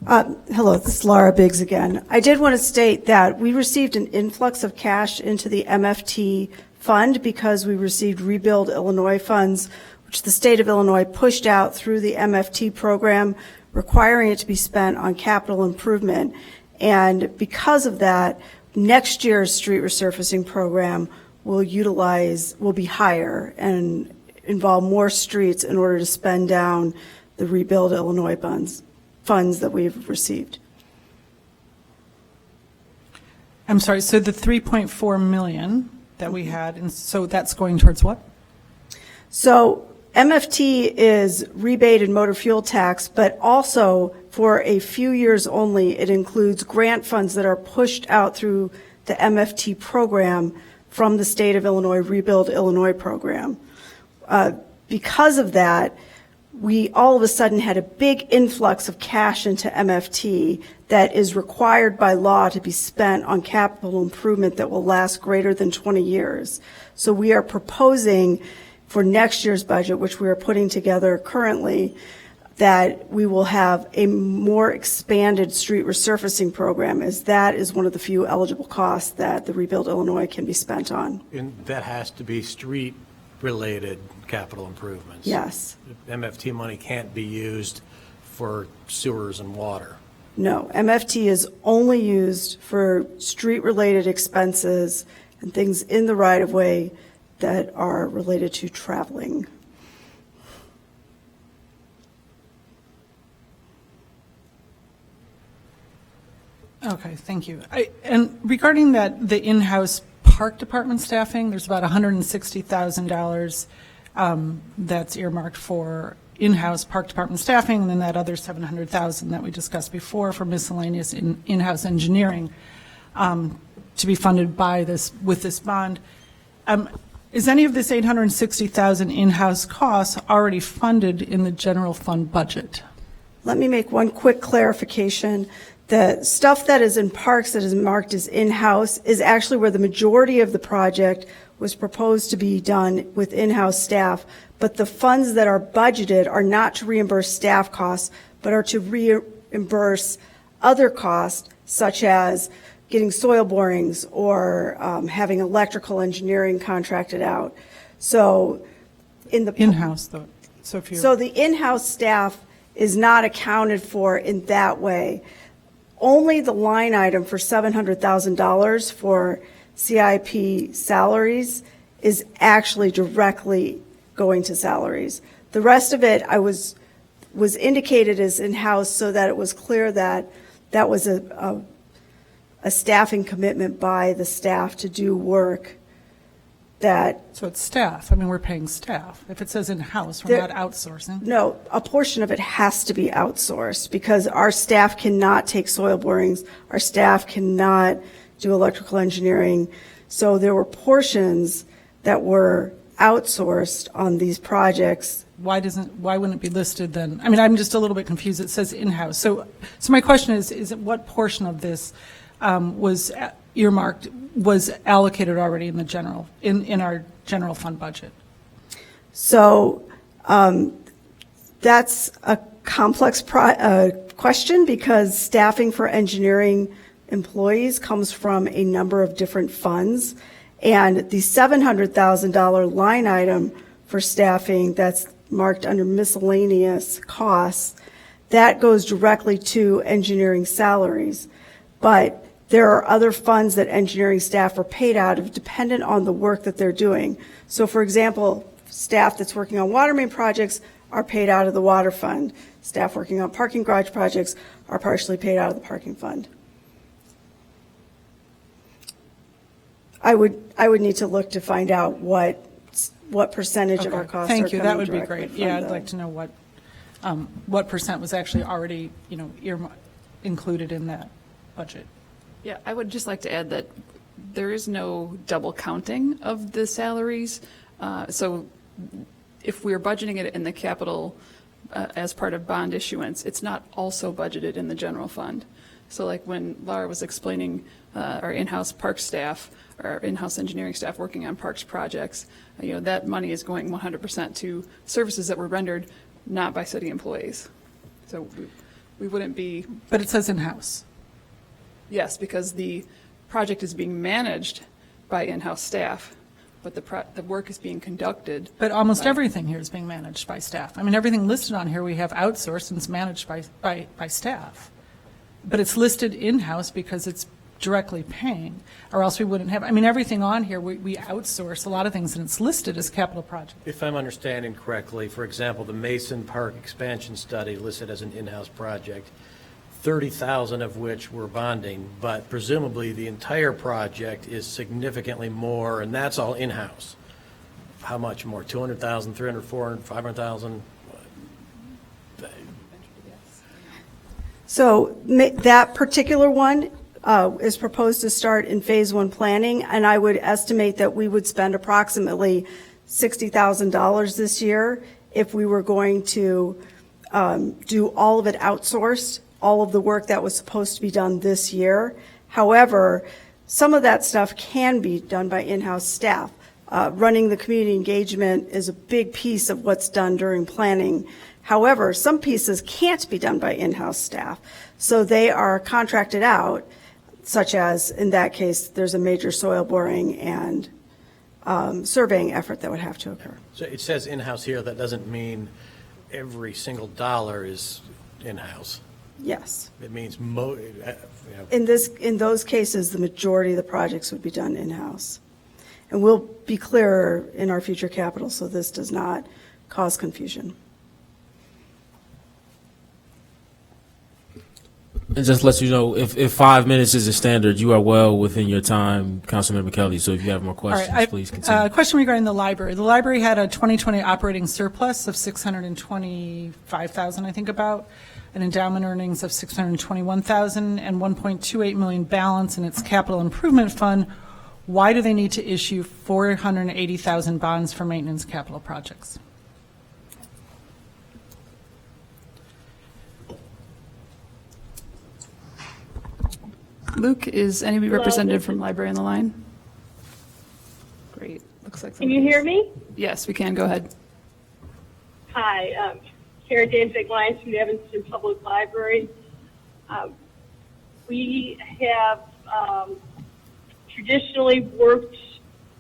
Hello, this is Laura Biggs again. I did want to state that we received an influx of cash into the MFT fund because we received Rebuild Illinois funds, which the state of Illinois pushed out through the MFT program, requiring it to be spent on capital improvement. And because of that, next year's street resurfacing program will be higher and involve more streets in order to spend down the Rebuild Illinois funds that we've received. I'm sorry, so the 3.4 million that we had, and so that's going towards what? So MFT is rebated motor fuel tax, but also for a few years only, it includes grant funds that are pushed out through the MFT program from the state of Illinois Rebuild Illinois program. Because of that, we all of a sudden had a big influx of cash into MFT that is required by law to be spent on capital improvement that will last greater than 20 years. So we are proposing for next year's budget, which we are putting together currently, that we will have a more expanded street resurfacing program, as that is one of the few eligible costs that the Rebuild Illinois can be spent on. And that has to be street-related capital improvements. Yes. MFT money can't be used for sewers and water. No, MFT is only used for street-related expenses and things in the right-of-way that are related to traveling. Okay, thank you. And regarding that, the in-house park department staffing, there's about $160,000 that's earmarked for in-house park department staffing, and then that other $700,000 that we discussed before for miscellaneous in-house engineering to be funded by with this bond. Is any of this $860,000 in-house costs already funded in the general fund budget? Let me make one quick clarification. The stuff that is in parks that is marked as in-house is actually where the majority of the project was proposed to be done with in-house staff, but the funds that are budgeted are not to reimburse staff costs, but are to reimburse other costs, such as getting soil borings or having electrical engineering contracted out. So in the in-house, though. So the in-house staff is not accounted for in that way. Only the line item for $700,000 for CIP salaries is actually directly going to salaries. The rest of it was indicated as in-house so that it was clear that that was a staffing commitment by the staff to do work that. So it's staff. I mean, we're paying staff. If it says in-house, we're not outsourcing. No, a portion of it has to be outsourced because our staff cannot take soil borings. Our staff cannot do electrical engineering. So there were portions that were outsourced on these projects. Why wouldn't it be listed then? I mean, I'm just a little bit confused. It says in-house. So my question is what portion of this was earmarked, was allocated already in the general, in our general fund budget? So that's a complex question because staffing for engineering employees comes from a number of different funds. And the $700,000 line item for staffing that's marked under miscellaneous costs, that goes directly to engineering salaries. But there are other funds that engineering staff are paid out of dependent on the work that they're doing. So for example, staff that's working on water main projects are paid out of the water fund. Staff working on parking garage projects are partially paid out of the parking fund. I would need to look to find out what percentage of our costs are Thank you. coming That would be directly great. from Yeah, I'd the- like to know what percent was actually already, included in that budget. Yeah, I would just like to add that there is no double counting of the salaries. So if we're budgeting it in the capital as part of bond issuance, it's not also budgeted in the general fund. So like when Laura was explaining our in-house park staff, our in-house engineering staff working on parks projects, that money is going 100% to services that were rendered not by city employees. So we wouldn't be. But it says in-house. Yes, because the project is being managed by in-house staff, but the work is being conducted. But almost everything here is being managed by staff. I mean, everything listed on here we have outsourced and it's managed by staff. But it's listed in-house because it's directly paying, or else we wouldn't have. I mean, everything on here, we outsource a lot of things and it's listed as capital project. If I'm understanding correctly, for example, the Mason Park expansion study listed as an in-house project, 30,000 of which were bonding, but presumably the entire project is significantly more, and that's all in-house. How much more? 200,000, 300, 400, 500,000? So that particular one is proposed to start in phase one planning, and I would estimate that we would spend approximately $60,000 this year if we were going to do all of it outsourced, all of the work that was supposed to be done this year. However, some of that stuff can be done by in-house staff. Running the community engagement is a big piece of what's done during planning. However, some pieces can't be done by in-house staff, so they are contracted out, such as, in that case, there's a major soil boring and surveying effort that would have to occur. So it says in-house here, that doesn't mean every single dollar is in-house. Yes. It means In those cases, the majority of the projects would be done in-house. And we'll be clearer in our future capital so this does not cause confusion. And just let you know, if 5 minutes is a standard, you are well within your time, Councilmember Kelly. So if you have more questions, please continue. A question regarding the library. The library had a 2020 operating surplus of $625,000, I think about, an endowment earnings of $621,000, and $1.28 million balance in its capital improvement fund. Why do they need to issue $480,000 bonds for maintenance capital projects? Luke, is any representative from library on the line? Great. Looks like. Can you hear me? Yes, we can. Go ahead. Hi, Karen Danzig-Lyons from the Evanston Public Library. We have traditionally worked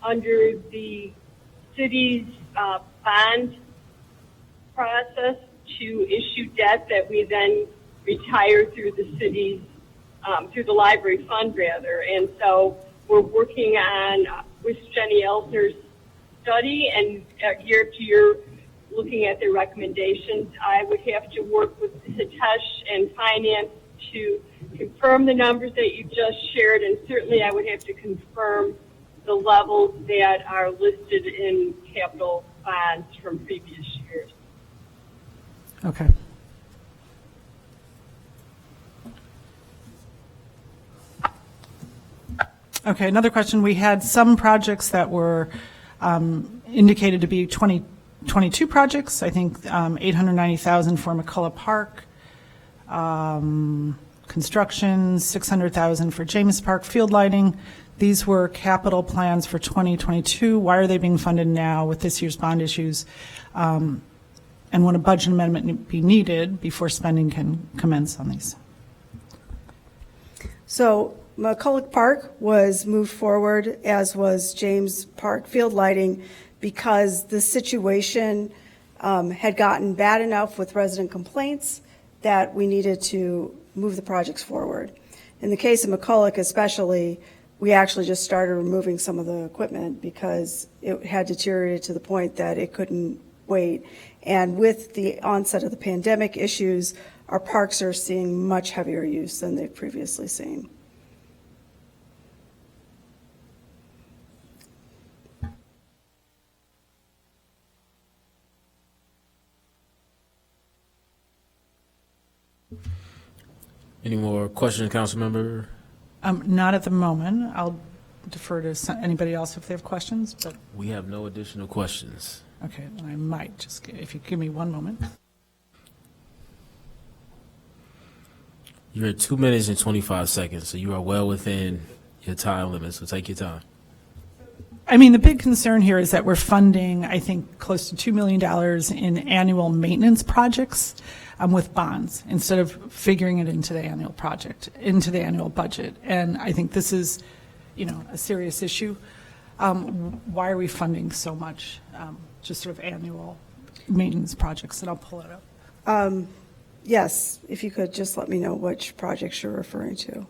under the city's bond process to issue debt that we then retire through the city's through the library fund, rather. And so we're working on, with Jenny Elsner's study, and year to year looking at their recommendations. I would have to work with Hitesh and Finance to confirm the numbers that you just shared, and certainly I would have to confirm the levels that are listed in capital bonds from previous years. Okay. Okay, another question. We had some projects that were indicated to be 2022 projects. I think $890,000 for McCullough Park, construction, $600,000 for James Park field lighting. These were capital plans for 2022. Why are they being funded now with this year's bond issues? And would a budget amendment be needed before spending can commence on these? So McCullough Park was moved forward, as was James Park field lighting, because the situation had gotten bad enough with resident complaints that we needed to move the projects forward. In the case of McCullough especially, we actually just started removing some of the equipment because it had deteriorated to the point that it couldn't wait. And with the onset of the pandemic issues, our parks are seeing much heavier use than they've previously seen. Any more questions, Councilmember? Not at the moment. I'll defer to anybody else if they have questions, but. We have no additional questions. Okay, then I might just, if you give me one moment. You're at 2 minutes and 25 seconds, so you are well within your time limit, so take your time. I mean, the big concern here is that we're funding, I think, close to $2 million in annual maintenance projects with bonds instead of figuring it into the annual project, into the annual budget. And I think this is, a serious issue. Why are we funding so much, just sort of annual maintenance projects? And I'll pull it up. Yes, if you could just let me know which projects you're referring to.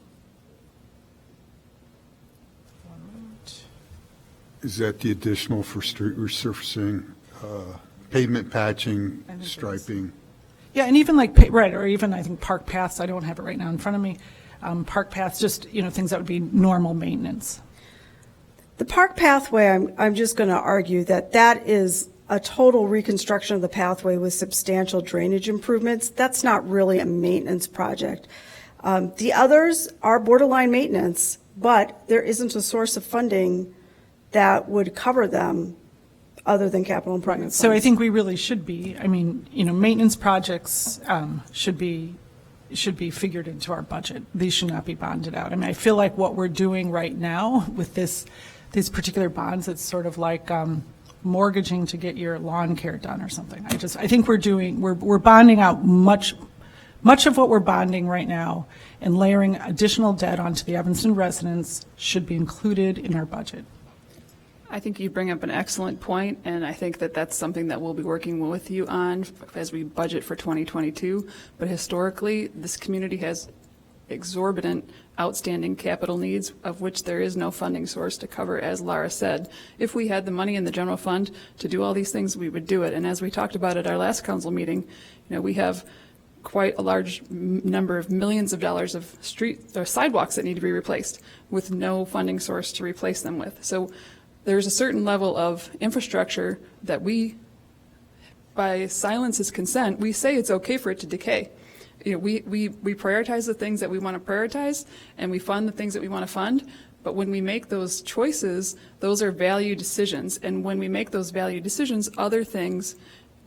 Is that the additional for street resurfacing, pavement patching, striping? Yeah, and even right, or even I think park paths, I don't have it right now in front of me. Park paths, just, things that would be normal maintenance. The park pathway, I'm just going to argue that is a total reconstruction of the pathway with substantial drainage improvements. That's not really a maintenance project. The others are borderline maintenance, but there isn't a source of funding that would cover them other than capital improvement So I funds. think we really should be, I mean, maintenance projects should be figured into our budget. These should not be bonded out. I mean, I feel like what we're doing right now with these particular bonds, it's sort of like mortgaging to get your lawn care done or something. I think we're bonding out much of what we're bonding right now, and layering additional debt onto the Evanston residents should be included in our budget. I think you bring up an excellent point, and I think that that's something that we'll be working with you on as we budget for 2022. But historically, this community has exorbitant outstanding capital needs, of which there is no funding source to cover, as Lara said. If we had the money in the general fund to do all these things, we would do it. And as we talked about at our last council meeting, we have quite a large number of millions of dollars of street or sidewalks that need to be replaced with no funding source to replace them with. So there's a certain level of infrastructure that we, by silence's consent, we say it's okay for it to decay. We prioritize the things that we want to prioritize, and we fund the things that we want to fund. But when we make those choices, those are value decisions. And when we make those value decisions, other things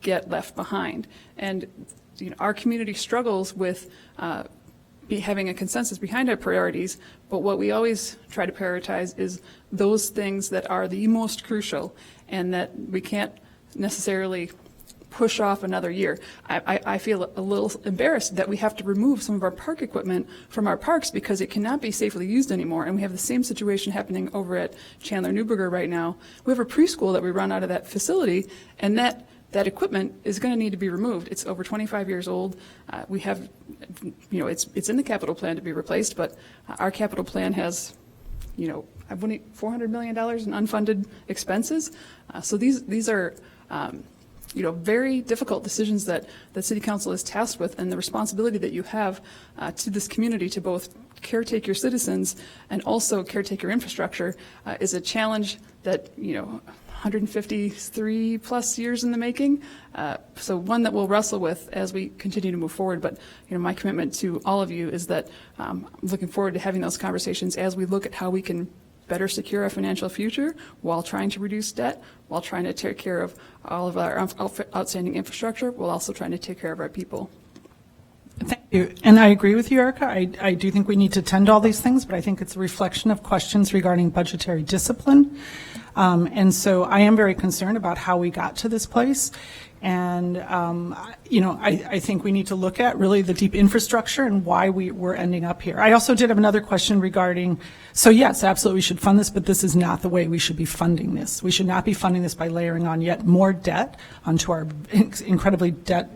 get left behind. And our community struggles with having a consensus behind our priorities, but what we always try to prioritize is those things that are the most crucial and that we can't necessarily push off another year. I feel a little embarrassed that we have to remove some of our park equipment from our parks because it cannot be safely used anymore, and we have the same situation happening over at Chandler Newburger right now. We have a preschool that we run out of that facility, and that equipment is going to need to be removed. It's over 25 years old. We have, it's in the capital plan to be replaced, but our capital plan has, $400 million in unfunded expenses. So these are, very difficult decisions that the City Council is tasked with, and the responsibility that you have to this community to both caretake your citizens and also caretake your infrastructure is a challenge that, 153 plus years in the making. So one that we'll wrestle with as we continue to move forward. But my commitment to all of you is that I'm looking forward to having those conversations as we look at how we can better secure our financial future while trying to reduce debt, while trying to take care of all of our outstanding infrastructure, while also trying to take care of our people. Thank you. And I agree with you, Erica. I do think we need to tend to all these things, but I think it's a reflection of questions regarding budgetary discipline. And so I am very concerned about how we got to this place. And, I think we need to look at really the deep infrastructure and why we're ending up here. I also did have another question regarding, so yes, absolutely we should fund this, but this is not the way we should be funding this. We should not be funding this by layering on yet more debt onto our incredibly debt,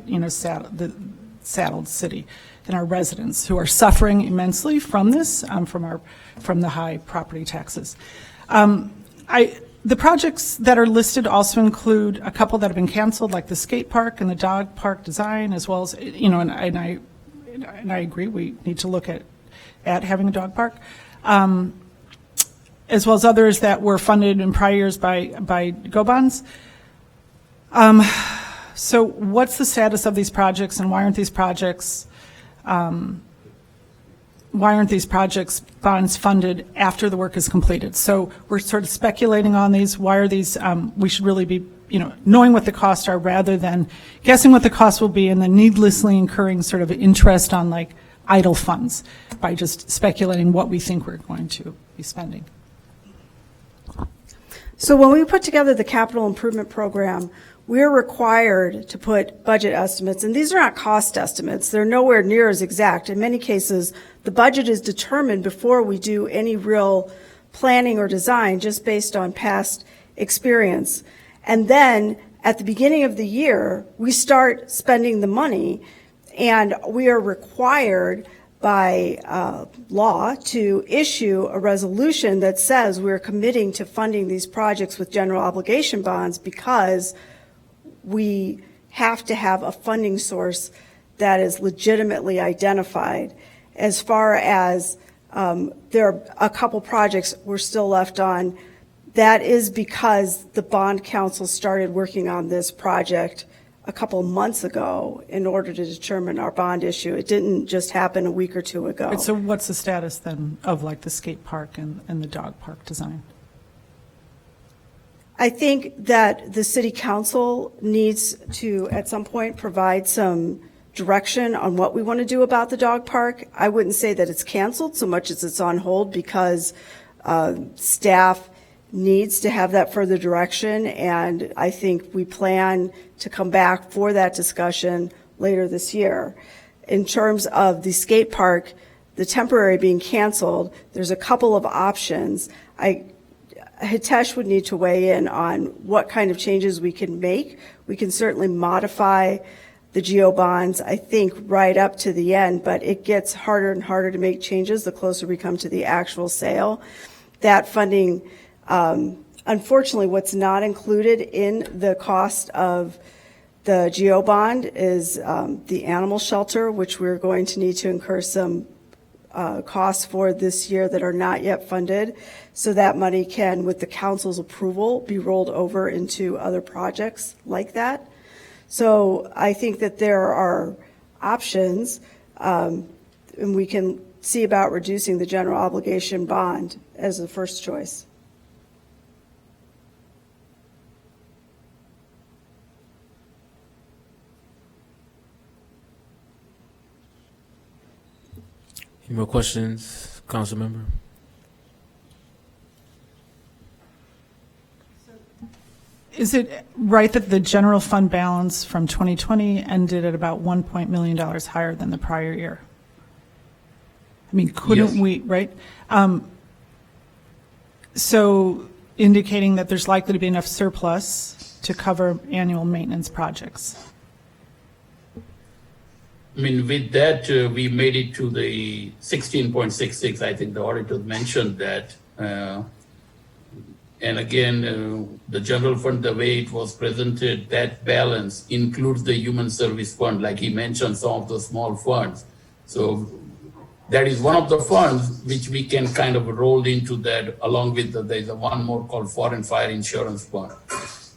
saddled city and our residents who are suffering immensely from this, from the high property taxes. The projects that are listed also include a couple that have been canceled, like the skate park and the dog park design, as well as, and I agree, we need to look at having a dog park, as well as others that were funded in prior years by GO bonds. So what's the status of these projects, and why aren't these projects bonds funded after the work is completed? So we're sort of speculating on these. Why are these, we should really be, knowing what the costs are rather than guessing what the cost will be and then needlessly incurring sort of interest on like idle funds by just speculating what we think we're going to be spending. So when we put together the capital improvement program, we're required to put budget estimates, and these are not cost estimates. They're nowhere near as exact. In many cases, the budget is determined before we do any real planning or design, just based on past experience. And then at the beginning of the year, we start spending the money, and we are required by law to issue a resolution that says we're committing to funding these projects with general obligation bonds because we have to have a funding source that is legitimately identified. As far as there are a couple projects we're still left on, that is because the bond council started working on this project a couple months ago in order to determine our bond issue. It didn't just happen a week or two ago. Right, so what's the status then of like the skate park and the dog park design? I think that the city council needs to, at some point, provide some direction on what we want to do about the dog park. I wouldn't say that it's canceled so much as it's on hold because staff needs to have that further direction, and I think we plan to come back for that discussion later this year. In terms of the skate park, the temporary being canceled, there's a couple of options. Hitesh would need to weigh in on what kind of changes we can make. We can certainly modify the GO bonds, I think, right up to the end, but it gets harder and harder to make changes the closer we come to the actual sale. That funding, unfortunately, what's not included in the cost of the GO bond is the animal shelter, which we're going to need to incur some costs for this year that are not yet funded. So that money can, with the council's approval, be rolled over into other projects like that. So I think that there are options, and we can see about reducing the general obligation bond as the first choice. Any more questions, council member? Is it right that the general fund balance from 2020 ended at about $1 million higher than the prior year? I mean, couldn't Yes. we, right? So indicating that there's likely to be enough surplus to cover annual maintenance projects. I mean, with that, we made it to the 16.66. I think the auditor mentioned that. And again, the general fund, the way it was presented, that balance includes the human service fund, like he mentioned, some of the small funds. So that is one of the funds which we can kind of roll into that, along with there's one more called foreign fire insurance fund.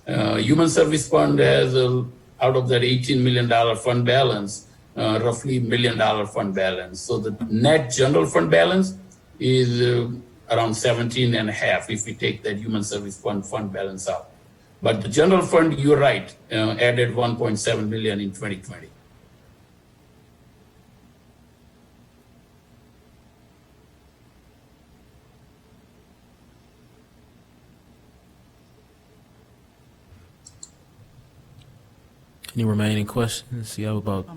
Human service fund has, out of that $18 million fund balance, roughly $1 million fund balance. So the net general fund balance is around 17 and a half if we take that human service fund balance out. But the general fund, you're right, added 1.7 million in 2020. Any remaining questions? You have about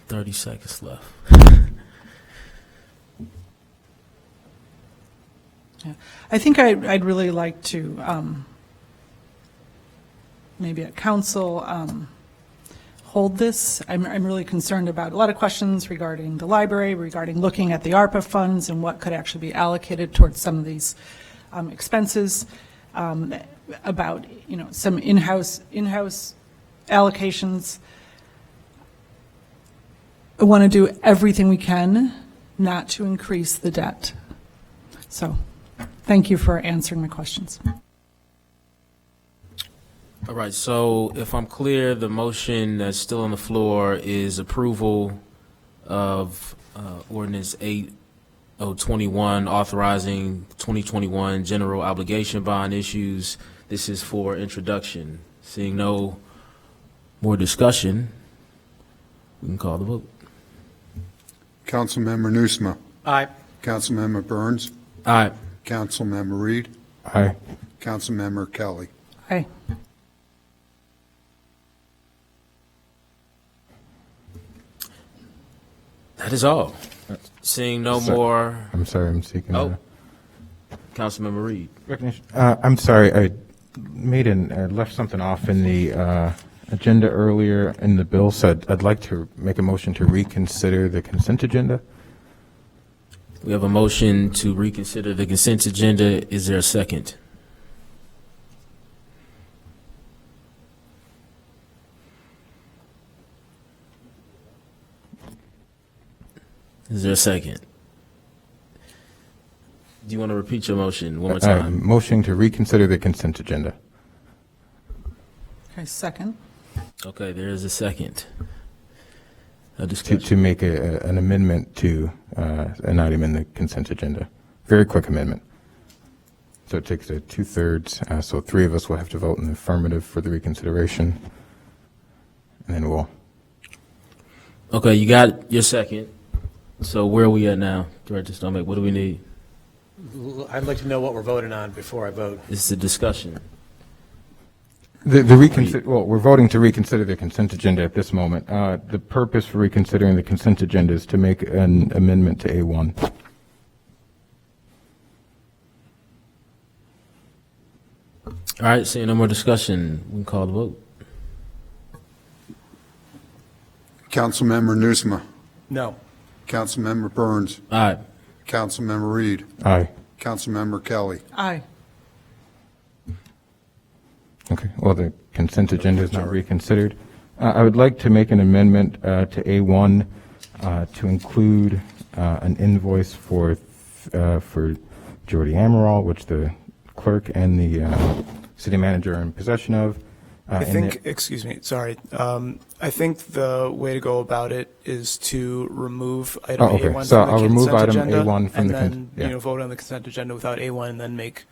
30 seconds left. Yeah. I think I'd really like to, maybe at council, hold this. I'm really concerned about a lot of questions regarding the library, regarding looking at the ARPA funds and what could actually be allocated towards some of these expenses, about, some in-house allocations. I want to do everything we can not to increase the debt. So thank you for answering my questions. All right, so if I'm clear, the motion that's still on the floor is approval of ordinance 8021, authorizing 2021 general obligation bond issues. This is for introduction. Seeing no more discussion, we can call the vote. Councilmember Nusma. Aye. Councilmember Burns. Aye. Councilmember Reed. Aye. Councilmember Kelly. Aye. That is all. Seeing no more. I'm sorry, I'm seeking. Oh, Councilmember Reed. Recognition. I'm sorry, I left something off in the agenda earlier in the bill, so I'd like to make a motion to reconsider the consent agenda. We have a motion to reconsider the consent agenda. Is there a second? Is there a second? Do you want to repeat your motion one more time? Motion to reconsider the consent agenda. Okay, second. Okay, there is a second. A To discussion. make an amendment to an item in the consent agenda. Very quick amendment. So it takes a 2/3, so 3 of us will have to vote in the affirmative for the reconsideration. And then we'll, Okay, you got your second. So where are we at now, Director Stomach? What do we need? I'd like to know what we're voting on before I vote. This is a discussion. well, we're voting to reconsider the consent agenda at this moment. The purpose for reconsidering the consent agenda is to make an amendment to A1. All right, seeing no more discussion, we can call the vote. Councilmember Nusma. No. Councilmember Burns. Aye. Councilmember Reed. Aye. Councilmember Kelly. Aye. Okay, well, the consent agenda is not reconsidered. I would like to make an amendment to A1 to include an invoice for Jordy Amaral, which the clerk and the city manager are in possession of. I think, excuse me, sorry. I think the way to go about it is to remove item okay. A1 So from the I'll remove consent item agenda, A1 from and the then yeah. vote on the consent agenda without A1, and then make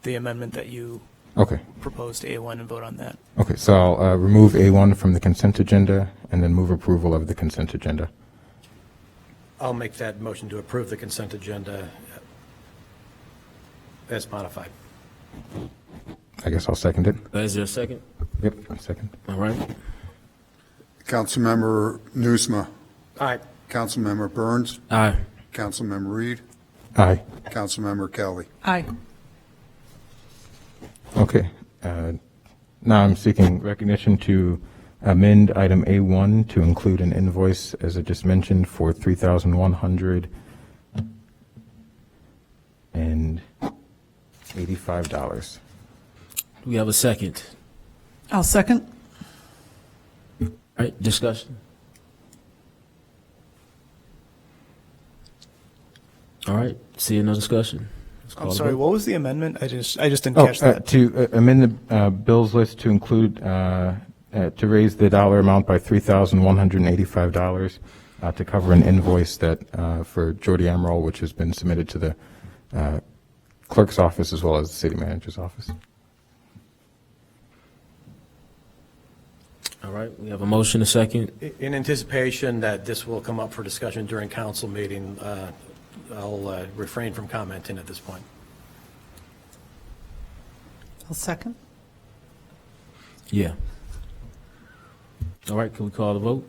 the amendment that you proposed to A1 and vote on that. Okay, so I'll remove A1 from the consent agenda and then move approval of the consent agenda. I'll make that motion to approve the consent agenda as modified. I guess I'll second it. Is there a second? Yep, a second. All right. Councilmember Nusma. Aye. Councilmember Burns. Aye. Councilmember Reed. Aye. Councilmember Kelly. Aye. Okay. Now I'm seeking recognition to amend item A1 to include an invoice, as I just mentioned, for $3,185. Do we have a second? I'll second. All right, discussion. All right, seeing no discussion. I'm sorry, what was the amendment? I just didn't catch that. To amend the bills list to include, to raise the dollar amount by $3,185 to cover an invoice that, for Jordy Amaral, which has been submitted to the clerk's office as well as the city manager's office. All right, we have a motion, a second. In anticipation that this will come up for discussion during council meeting, I'll refrain from commenting at this point. I'll second. Yeah. All right, can we call the vote?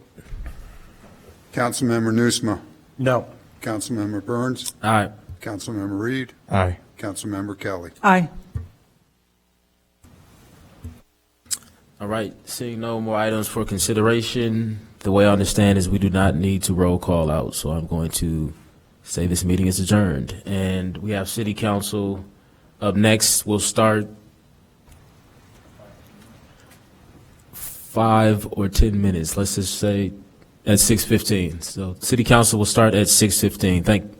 Councilmember Nusma. No. Councilmember Burns. Aye. Councilmember Reed. Aye. Councilmember Kelly. Aye. All right, seeing no more items for consideration, the way I understand is we do not need to roll call out, so I'm going to say this meeting is adjourned. And we have City Council up next. We'll start 5 or 10 minutes. Let's just say at 6:15. So City Council will start at 6:15. Thank